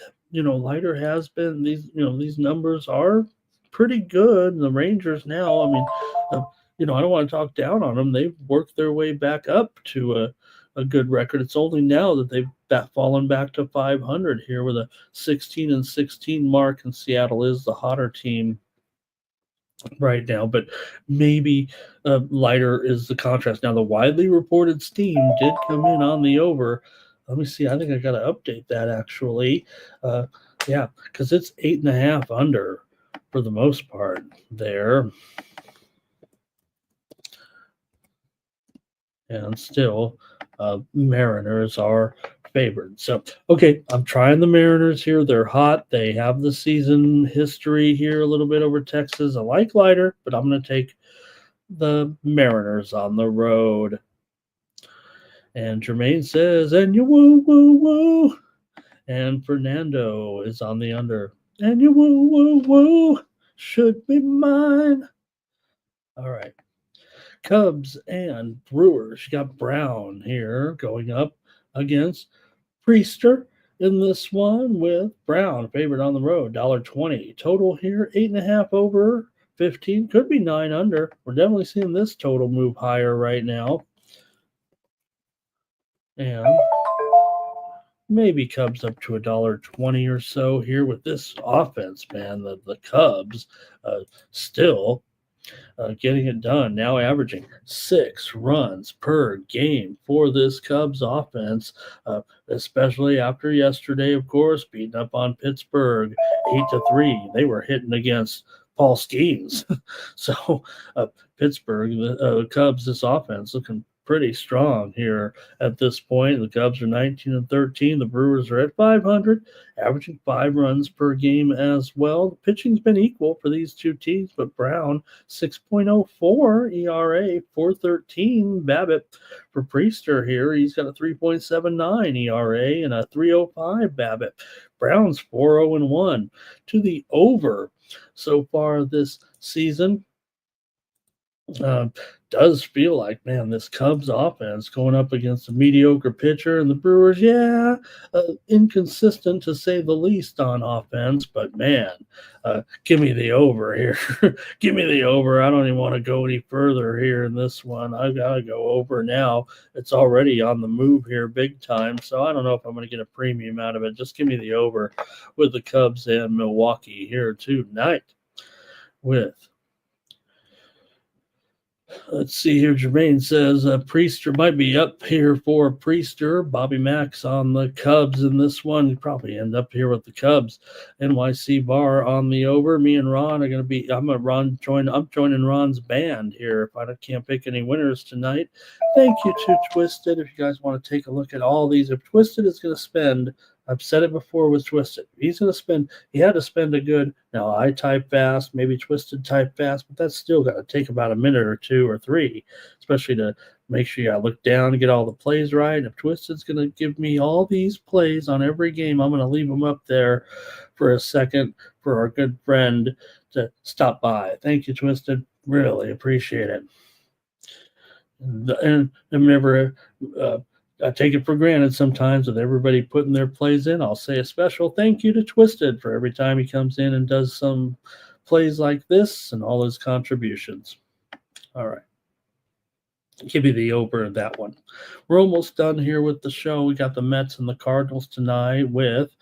has been these numbers are pretty good. The Rangers now, I mean, I don't want to talk down on them. They've worked their way back up to a good record. It's only now that they've fallen back to 500 here with a 16-16 mark, and Seattle is the hotter team right now, but maybe Leiter is the contrast. Now, the widely reported steam did come in on the over. Let me see. I think I got to update that actually. Because it's 8.5 under for the most part there. And still, Mariners are favored. So, okay, I'm trying the Mariners here. They're hot. They have the season history here a little bit over Texas. I like Leiter, but I'm going to take the Mariners on the road. And Jermaine says, and you woo, woo, woo. And Fernando is on the under. And you woo, woo, woo. Should be mine. All right. Cubs and Brewers. You got Brown here going up against Priester in this one with Brown favored on the road, $1.20. Total here, 8.5 over 15. Could be 9 under. We're definitely seeing this total move higher right now. And maybe Cubs up to $1.20 or so here with this offense, man. The Cubs still getting it done, now averaging 6 runs per game for this Cubs offense, especially after yesterday, of course, beating up on Pittsburgh 8-3. They were hitting against Paul Skeens. So Pittsburgh, the Cubs, this offense looking pretty strong here at this point. The Cubs are 19-13. The Brewers are at 500, averaging 5 runs per game as well. The pitching's been equal for these two teams, but Brown, 6.04 ERA, 4.13 BABIP for Priester here. He's got a 3.79 ERA and a 3.05 BABIP. Brown's 4-0-1 to the over so far this season. uh, does feel like, man, this Cubs offense going up against a mediocre pitcher, and the Brewers, inconsistent to say the least on offense. But man, give me the over here. Give me the over. I don't even want to go any further here in this one. I gotta go over now. It's already on the move here, big time. So I don't know if I'm going to get a premium out of it. Just give me the over with the Cubs and Milwaukee here tonight. With Let's see here. Jermaine says Priester might be up here for Priester. Bobby Mack's on the Cubs in this one. He'd probably end up here with the Cubs. NYC Bar on the over. Me and Ron are going to be. I'm joining Ron's band here. If I can't pick any winners tonight, thank you to Twisted. If you guys want to take a look at all these, if Twisted is going to spend. I've said it before with Twisted. He's going to spend, he had to spend a good, now I type fast, maybe Twisted type fast, but that's still got to take about a minute or two or three, especially to make sure I look down and get all the plays right. If Twisted's going to give me all these plays on every game, I'm going to leave them up there for a second for our good friend to stop by. Thank you, Twisted. Really appreciate it. And remember, I take it for granted sometimes with everybody putting their plays in. I'll say a special thank you to Twisted for every time he comes in and does some plays like this and all his contributions. All right. Give me the over in that one. We're almost done here with the show. We got the Mets and the Cardinals tonight with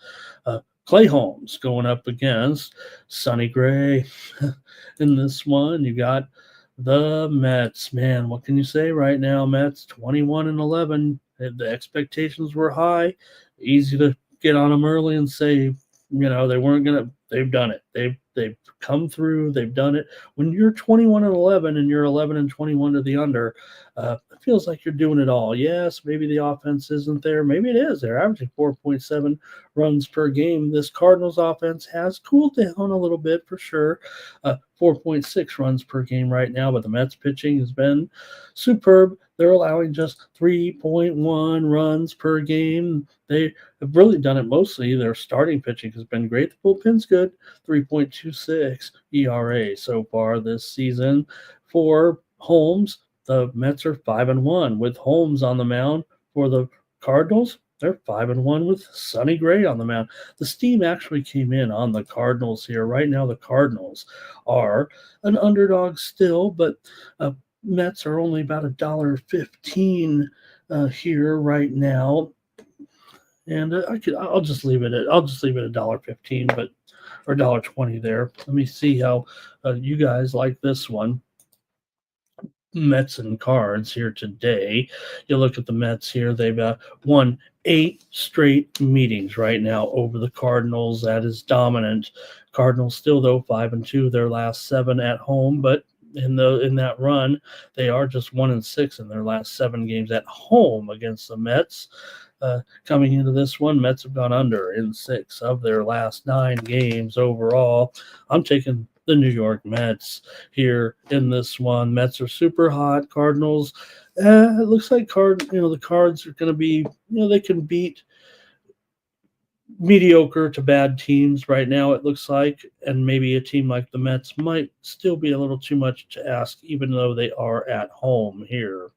Clay Holmes going up against Sonny Gray. In this one, you got the Mets. Man, what can you say right now? Mets 21-11. The expectations were high. Easy to get on them early and say, they weren't gonna. They've done it. They've come through. They've done it. When you're 21-11 and you're 11-21 to the under, it feels like you're doing it all. Yes, maybe the offense isn't there. Maybe it is. They're averaging 4.7 runs per game. This Cardinals offense has cooled down a little bit for sure. 4.6 runs per game right now, but the Mets pitching has been superb. They're allowing just 3.1 runs per game. They have really done it mostly. Their starting pitching has been great. The bullpen's good. 3.26 ERA so far this season. For Holmes, the Mets are 5-1 with Holmes on the mound. For the Cardinals, they're 5-1 with Sonny Gray on the mound. The steam actually came in on the Cardinals here. Right now, the Cardinals are an underdog still, but Mets are only about $1.15 here right now, and I'll just leave it at $1.15, but or $1.20 there. Let me see how you guys like this one. Mets and Cards here today. You look at the Mets here; they've won 8 straight meetings right now over the Cardinals. That is dominant. Cardinals still though 5-2 their last 7 at home, but in that run, they are just 1-6 in their last 7 games at home against the Mets. Coming into this one, Mets have gone under in 6 of their last 9 games overall. I'm taking the New York Mets here in this one. Mets are super hot. Cardinals, it looks like the Cards are going to be, they can beat mediocre to bad teams right now, it looks like, and maybe a team like the Mets might still be a little too much to ask, even though they are at home here.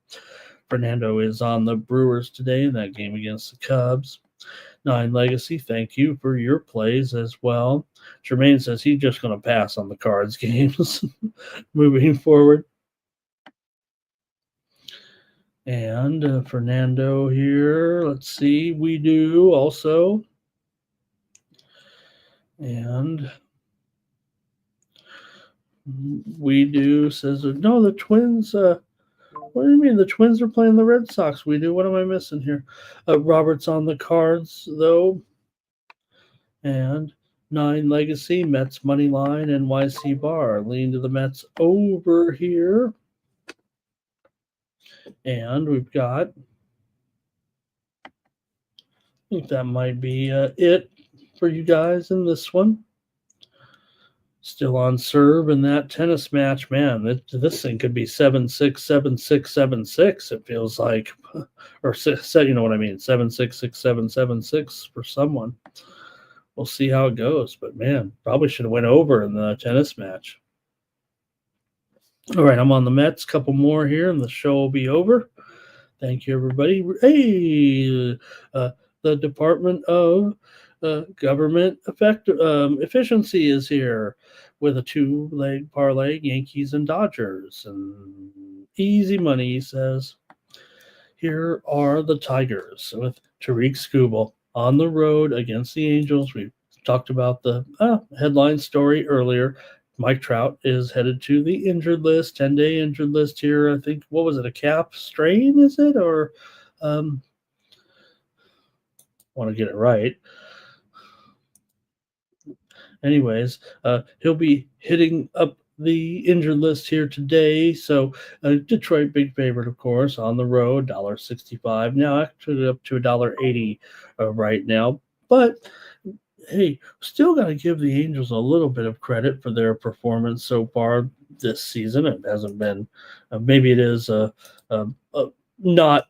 Fernando is on the Brewers today in that game against the Cubs. 9 Legacy, thank you for your plays as well. Jermaine says he's just going to pass on the Cards games moving forward. And Fernando here, let's see, we do also. And we do says, no, the Twins, what do you mean? The Twins are playing the Red Sox. We do. What am I missing here? Robert's on the Cards, though. And 9 Legacy, Mets money line, NYC Bar. Lean to the Mets over here. And we've got, I think that might be it for you guys in this one. Still on serve in that tennis match, man. This thing could be 7-6, 7-6, 7-6. It feels like, or you know what I mean, 7-6, 6-7, 7-6 for someone. We'll see how it goes, but man, probably should have went over in the tennis match. All right, I'm on the Mets. Couple more here, and the show will be over. Thank you, everybody. Hey, the Department of Government Efficiency is here with a two-leg parlay, Yankees and Dodgers. And easy money, he says. Here are the Tigers with Tariq Skubal on the road against the Angels. We talked about the headline story earlier. Mike Trout is headed to the injured list, 10-day injured list here. I think, what was it, a calf strain, is it? Or want to get it right. Anyways, he'll be hitting up the injured list here today. So Detroit, big favorite, of course, on the road, $1.65. Now actually up to $1.80 right now. But hey, still got to give the Angels a little bit of credit for their performance so far this season. It hasn't been, maybe it is not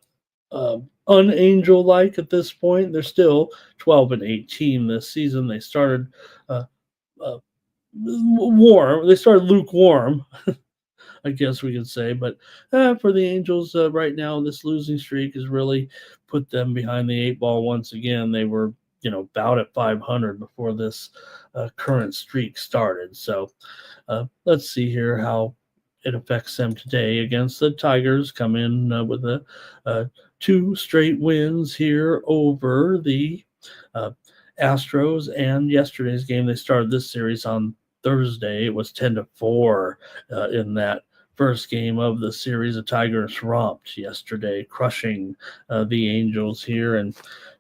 unangel like at this point. They're still 12-18 this season. They started uh, warm. They started lukewarm, I guess we could say. But for the Angels right now, this losing streak has really put them behind the eight ball once again. They were, about at 500 before this current streak started. So let's see here how it affects them today against the Tigers. Come in with two straight wins here over the Astros, and yesterday's game, they started this series on Thursday. It was 10-4 in that first game of the series. The Tigers romped yesterday, crushing the Angels here, and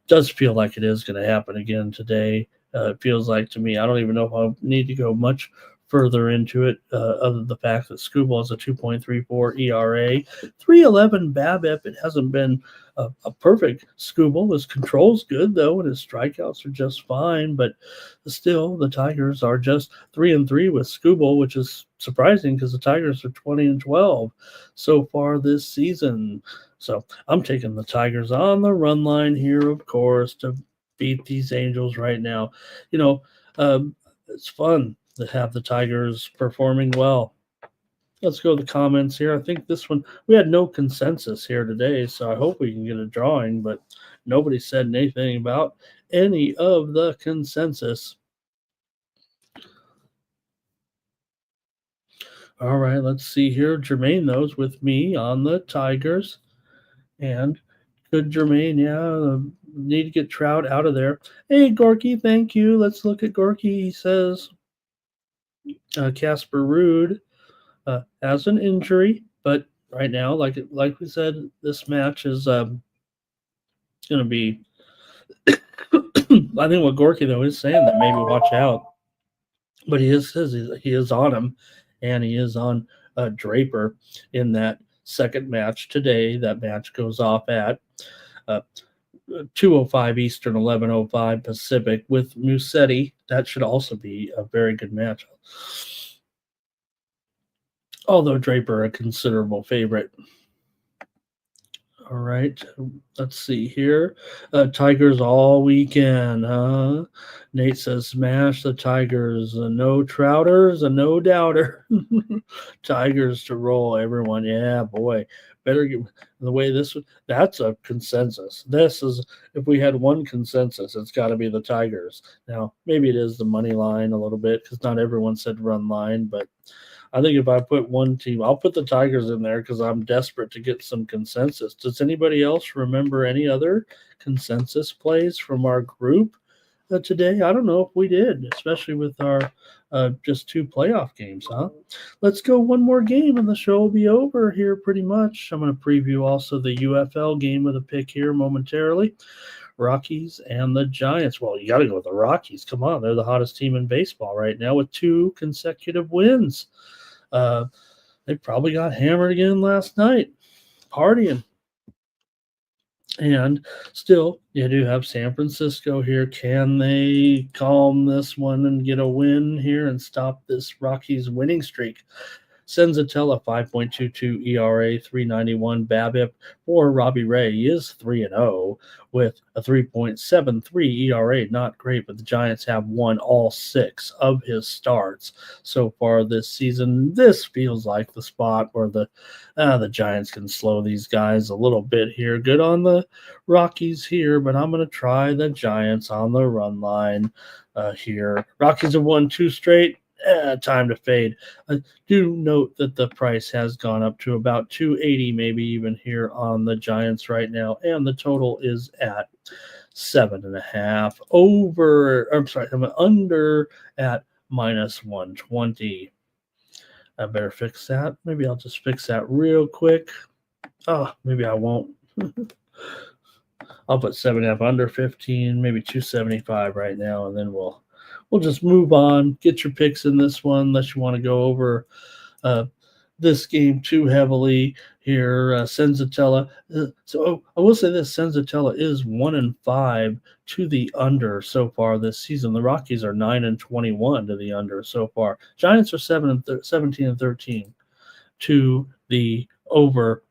does feel like it is going to happen again today. It feels like to me. I don't even know if I need to go much further into it, other than the fact that Skubal has a 2.34 ERA, 3.11 BABIP. It hasn't been a perfect Skubal. His control's good though, and his strikeouts are just fine. But still, the Tigers are just 3-3 with Skubal, which is surprising because the Tigers are 20-12 so far this season. So I'm taking the Tigers on the run line here, of course, to beat these Angels right now. It's fun to have the Tigers performing well. Let's go to the comments here. I think this one, we had no consensus here today, so I hope we can get a drawing, but nobody said anything about any of the consensus. All right, let's see here. Jermaine knows with me on the Tigers. And good Jermaine, need to get Trout out of there. Hey, Gorky, thank you. Let's look at Gorky. He says Casper Ruud has an injury, but right now, like we said, this match is going to be. I think what Gorky though is saying that maybe watch out, but he is on him, and he is on Draper in that second match today. That match goes off at 2:05 Eastern, 11:05 Pacific with Musetti. That should also be a very good match. Although Draper a considerable favorite. All right, let's see here. Tigers all weekend, huh? Nate says smash the Tigers. No Trouters, a no doubter. Tigers to roll, everyone. Yeah, boy. Better get the way that's a consensus. This is, if we had one consensus, it's got to be the Tigers. Now, maybe it is the money line a little bit because not everyone said run line, but I think if I put one team, I'll put the Tigers in there because I'm desperate to get some consensus. Does anybody else remember any other consensus plays from our group today? I don't know if we did, especially with our just two playoff games, huh? Let's go one more game and the show will be over here pretty much. I'm going to preview also the UFL game with a pick here momentarily. Rockies and the Giants. Well, you got to go with the Rockies. Come on, they're the hottest team in baseball right now with 2 consecutive wins. They probably got hammered again last night, partying. And still, you do have San Francisco here. Can they calm this one and get a win here and stop this Rockies winning streak? Senzatella 5.22 ERA, 391 BABIP for Robbie Ray. He is 3-0 with a 3.73 ERA. Not great, but the Giants have won all 6 of his starts so far this season. This feels like the spot where the Giants can slow these guys a little bit here. Good on the Rockies here, but I'm going to try the Giants on the run line here. Rockies have won 2 straight. Time to fade. Do note that the price has gone up to about 280, maybe even here on the Giants right now, and the total is at 7.5. I'm under at -120. I better fix that. Maybe I'll just fix that real quick. Oh, maybe I won't. I'll put 7.5 under 15, maybe 275 right now, and then we'll just move on. Get your picks in this one unless you want to go over this game too heavily here. Senzatella. So I will say this: Senzatella is 1-5 to the under so far this season. The Rockies are 9-21 to the under so far. Giants are 17-13 to the over.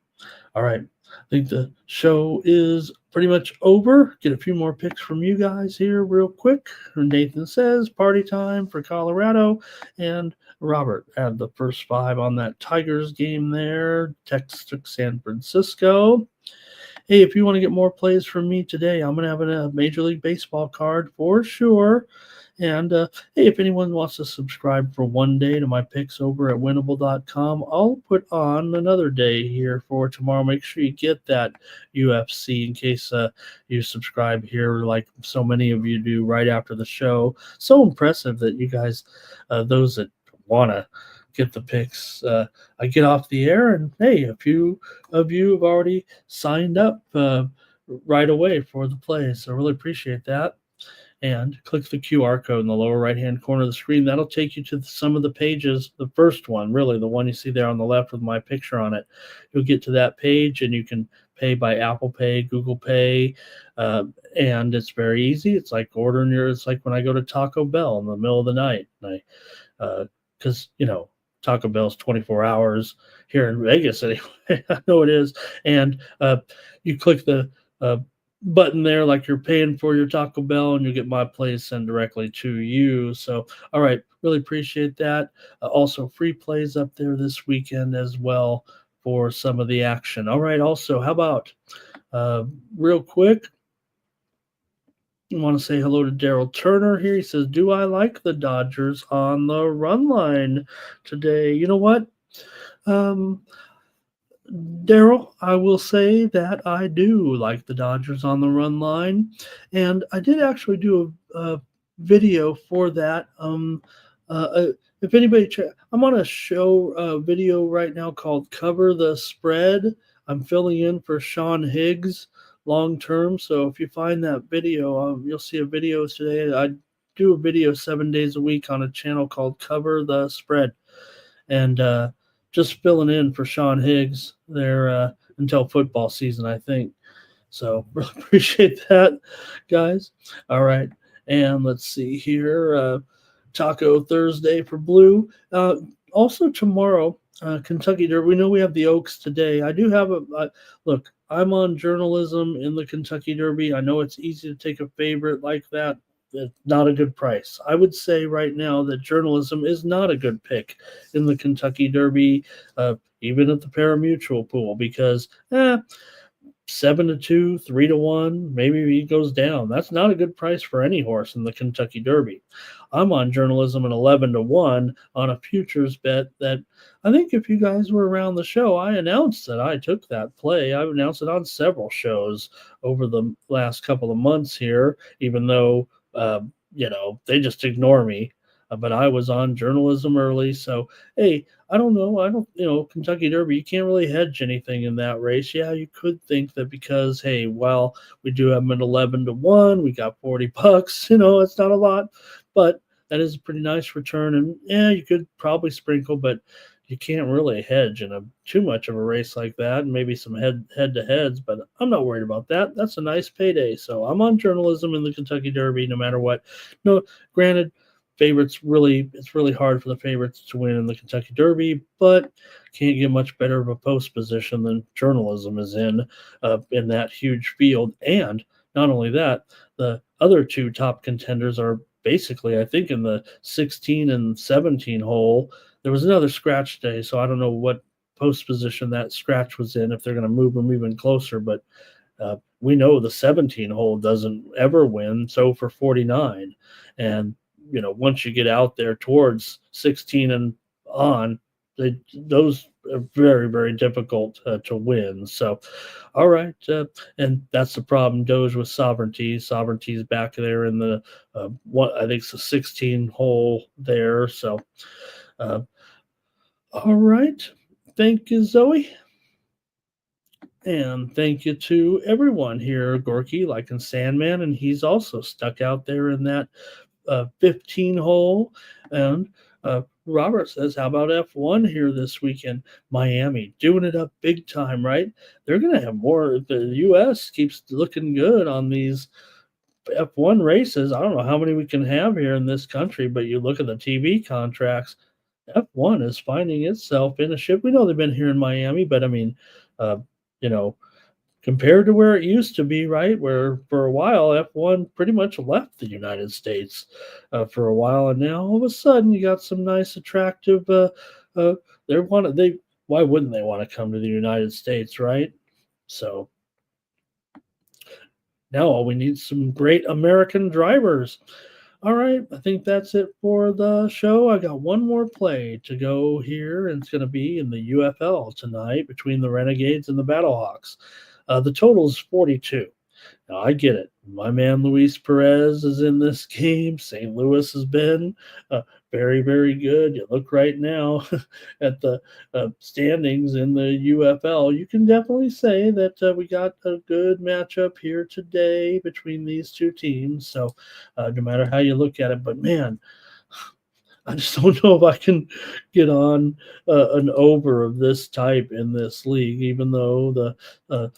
All right. I think the show is pretty much over. Get a few more picks from you guys here real quick. Nathan says party time for Colorado, and Robert had the first 5 on that Tigers game there. Texas, San Francisco. Hey, if you want to get more plays from me today, I'm going to have a Major League Baseball card for sure. And hey, if anyone wants to subscribe for one day to my picks over at winnable.com, I'll put on another day here for tomorrow. Make sure you get that UFC in case you subscribe here like so many of you do right after the show. So impressive that you guys, those that want to get the picks, I get off the air, and hey, a few of you have already signed up right away for the play. So I really appreciate that. And click the QR code in the lower right-hand corner of the screen. That'll take you to some of the pages. The first one, really, the one you see there on the left with my picture on it. You'll get to that page, and you can pay by Apple Pay, Google Pay, and it's very easy. It's like ordering it's like when I go to Taco Bell in the middle of the night. Because, Taco Bell's 24 hours here in Vegas anyway. I know it is. And you click the button there like you're paying for your Taco Bell, and you get my plays sent directly to you. So, all right, really appreciate that. Also, free plays up there this weekend as well for some of the action. All right, also, how about real quick, I want to say hello to Daryl Turner here. He says, do I like the Dodgers on the run line today? You know what? Daryl, I will say that I do like the Dodgers on the run line, and I did actually do a video for that. If anybody, I'm on a show video right now called Cover the Spread. I'm filling in for Sean Higgs long term, so if you find that video, you'll see a video today. I do a video 7 days a week on a channel called Cover the Spread, and just filling in for Sean Higgs there until football season, I think. So really appreciate that, guys. All right, and let's see here. Taco Thursday for Blue. Also tomorrow, Kentucky Derby. We know we have the Oaks today. I do have look. I'm on journalism in the Kentucky Derby. I know it's easy to take a favorite like that. It's not a good price. I would say right now that journalism is not a good pick in the Kentucky Derby, even at the pari-mutuel pool, because 7-2, 3-1, maybe he goes down. That's not a good price for any horse in the Kentucky Derby. I'm on journalism at 11-1 on a futures bet that I think if you guys were around the show, I announced that I took that play. I've announced it on several shows over the last couple of months here, even though they just ignore me. But I was on journalism early. So, hey, I don't know. Kentucky Derby, you can't really hedge anything in that race. Yeah, you could think that because, hey, well, we do have them at 11-1. We got $40. It's not a lot, but that is a pretty nice return. And yeah, you could probably sprinkle, but you can't really hedge in too much of a race like that, and maybe some head-to-heads, but I'm not worried about that. That's a nice payday. So I'm on journalism in the Kentucky Derby no matter what. No, granted, it's really hard for the favorites to win in the Kentucky Derby, but can't get much better of a post position than journalism is in that huge field. And not only that, the other two top contenders are basically, I think, in the 16 and 17 hole. There was another scratch day, so I don't know what post position that scratch was in, if they're going to move them even closer, but we know the 17 hole doesn't ever win, so for 49. And, once you get out there towards 16 and on, those are very, very difficult to win. So, all right. And that's the problem, Doge, with Sovereignty. Sovereignty's back there in the, I think it's the 16 hole there. So, all right. Thank you, Zoe. And thank you to everyone here. Gorky liking Sandman, and he's also stuck out there in that 15 hole. And Robert says, how about F1 here this weekend? Miami doing it up big time, right? They're going to have more. The U.S. keeps looking good on these F1 races. I don't know how many we can have here in this country, but you look at the TV contracts, F1 is finding itself in a ship. We know they've been here in Miami, but I mean, compared to where it used to be, right? Where for a while F1 pretty much left the United States for a while, and now all of a sudden you got some nice, attractive. Why wouldn't they want to come to the United States, right? So now all we need is some great American drivers. All right, I think that's it for the show. I got one more play to go here, and it's going to be in the UFL tonight between the Renegades and the Battlehawks. The total is 42. Now, I get it. My man Luis Perez is in this game. St. Louis has been very, very good. You look right now at the standings in the UFL. You can definitely say that we got a good matchup here today between these two teams. So no matter how you look at it, but man, I just don't know if I can get on an over of this type in this league, even though the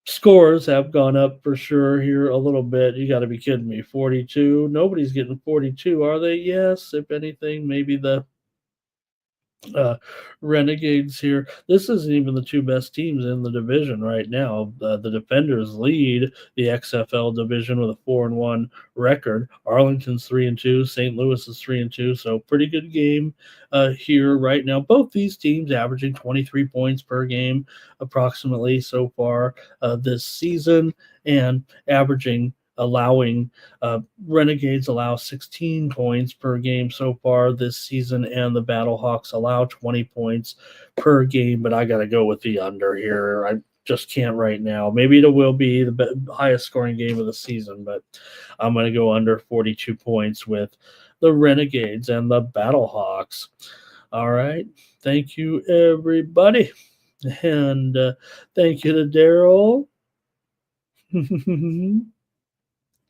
scores have gone up for sure here a little bit. You got to be kidding me. 42. Nobody's getting 42, are they? Yes. If anything, maybe the Renegades here. This isn't even the two best teams in the division right now. The Defenders lead the XFL division with a 4-1 record. Arlington's 3-2. St. Louis is 3-2. So pretty good game here right now. Both these teams averaging 23 points per game approximately so far this season, and allowing Renegades allow 16 points per game so far this season, and the Battlehawks allow 20 points per game, but I got to go with the under here. I just can't right now. Maybe it will be the highest scoring game of the season, but I'm going to go under 42 points with the Renegades and the Battlehawks. All right. Thank you, everybody. And thank you to Daryl.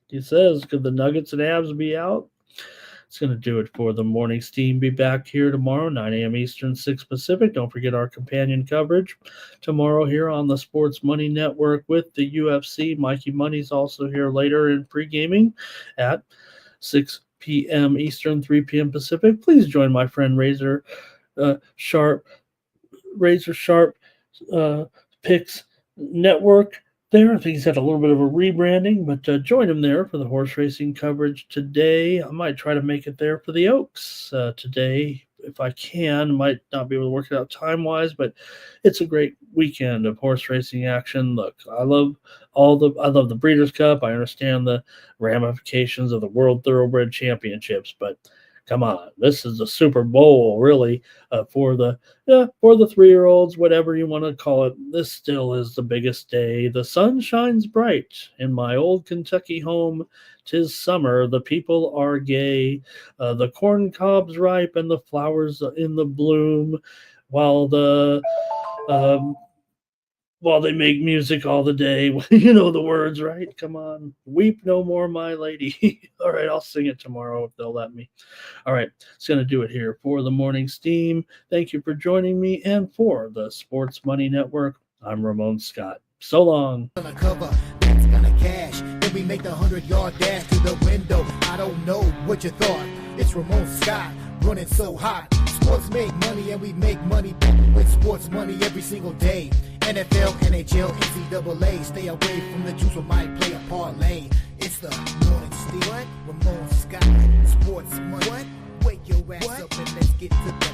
He says, could the Nuggets and Avs be out? It's going to do it for the morning steam. Be back here tomorrow, 9 a.m. Eastern, 6 Pacific. Don't forget our companion coverage tomorrow here on the Sports Money Network with the UFC. Mikey Money's also here later in pre-gaming at 6 p.m. Eastern, 3 p.m. Pacific. Please join my friend Razor Sharp Picks Network there. I think he's had a little bit of a rebranding, but join him there for the horse racing coverage today. I might try to make it there for the Oaks today if I can. Might not be able to work it out time-wise, but it's a great weekend of horse racing action. Look, I love the Breeders' Cup. I understand the ramifications of the World Thoroughbred Championships, but come on, this is the Super Bowl, really, for the 3-year-olds, whatever you want to call it. This still is the biggest day. The sun shines bright in my old Kentucky home. 'Tis summer. The people are gay. The corn cobs ripe and the flowers in the bloom, while they make music all the day. You know the words, right? Come on. Weep no more, my lady. All right, I'll sing it tomorrow if they'll let me. All right, it's going to do it here for the Morning Steam. Thank you for joining me, and for the Sports Money Network, I'm Ramon Scott. So long. Gonna cover, that's gonna cash. Then we make the 100-yard dash to the window. I don't know what you thought. It's Ramon Scott, running so hot. Sports make money and we make money with sports money every single day. NFL, NHL, NCAA. Stay away from the juice or might play a parlay. It's the morning steam. Ramon Scott, sports money. Wake your ass up and let's get to the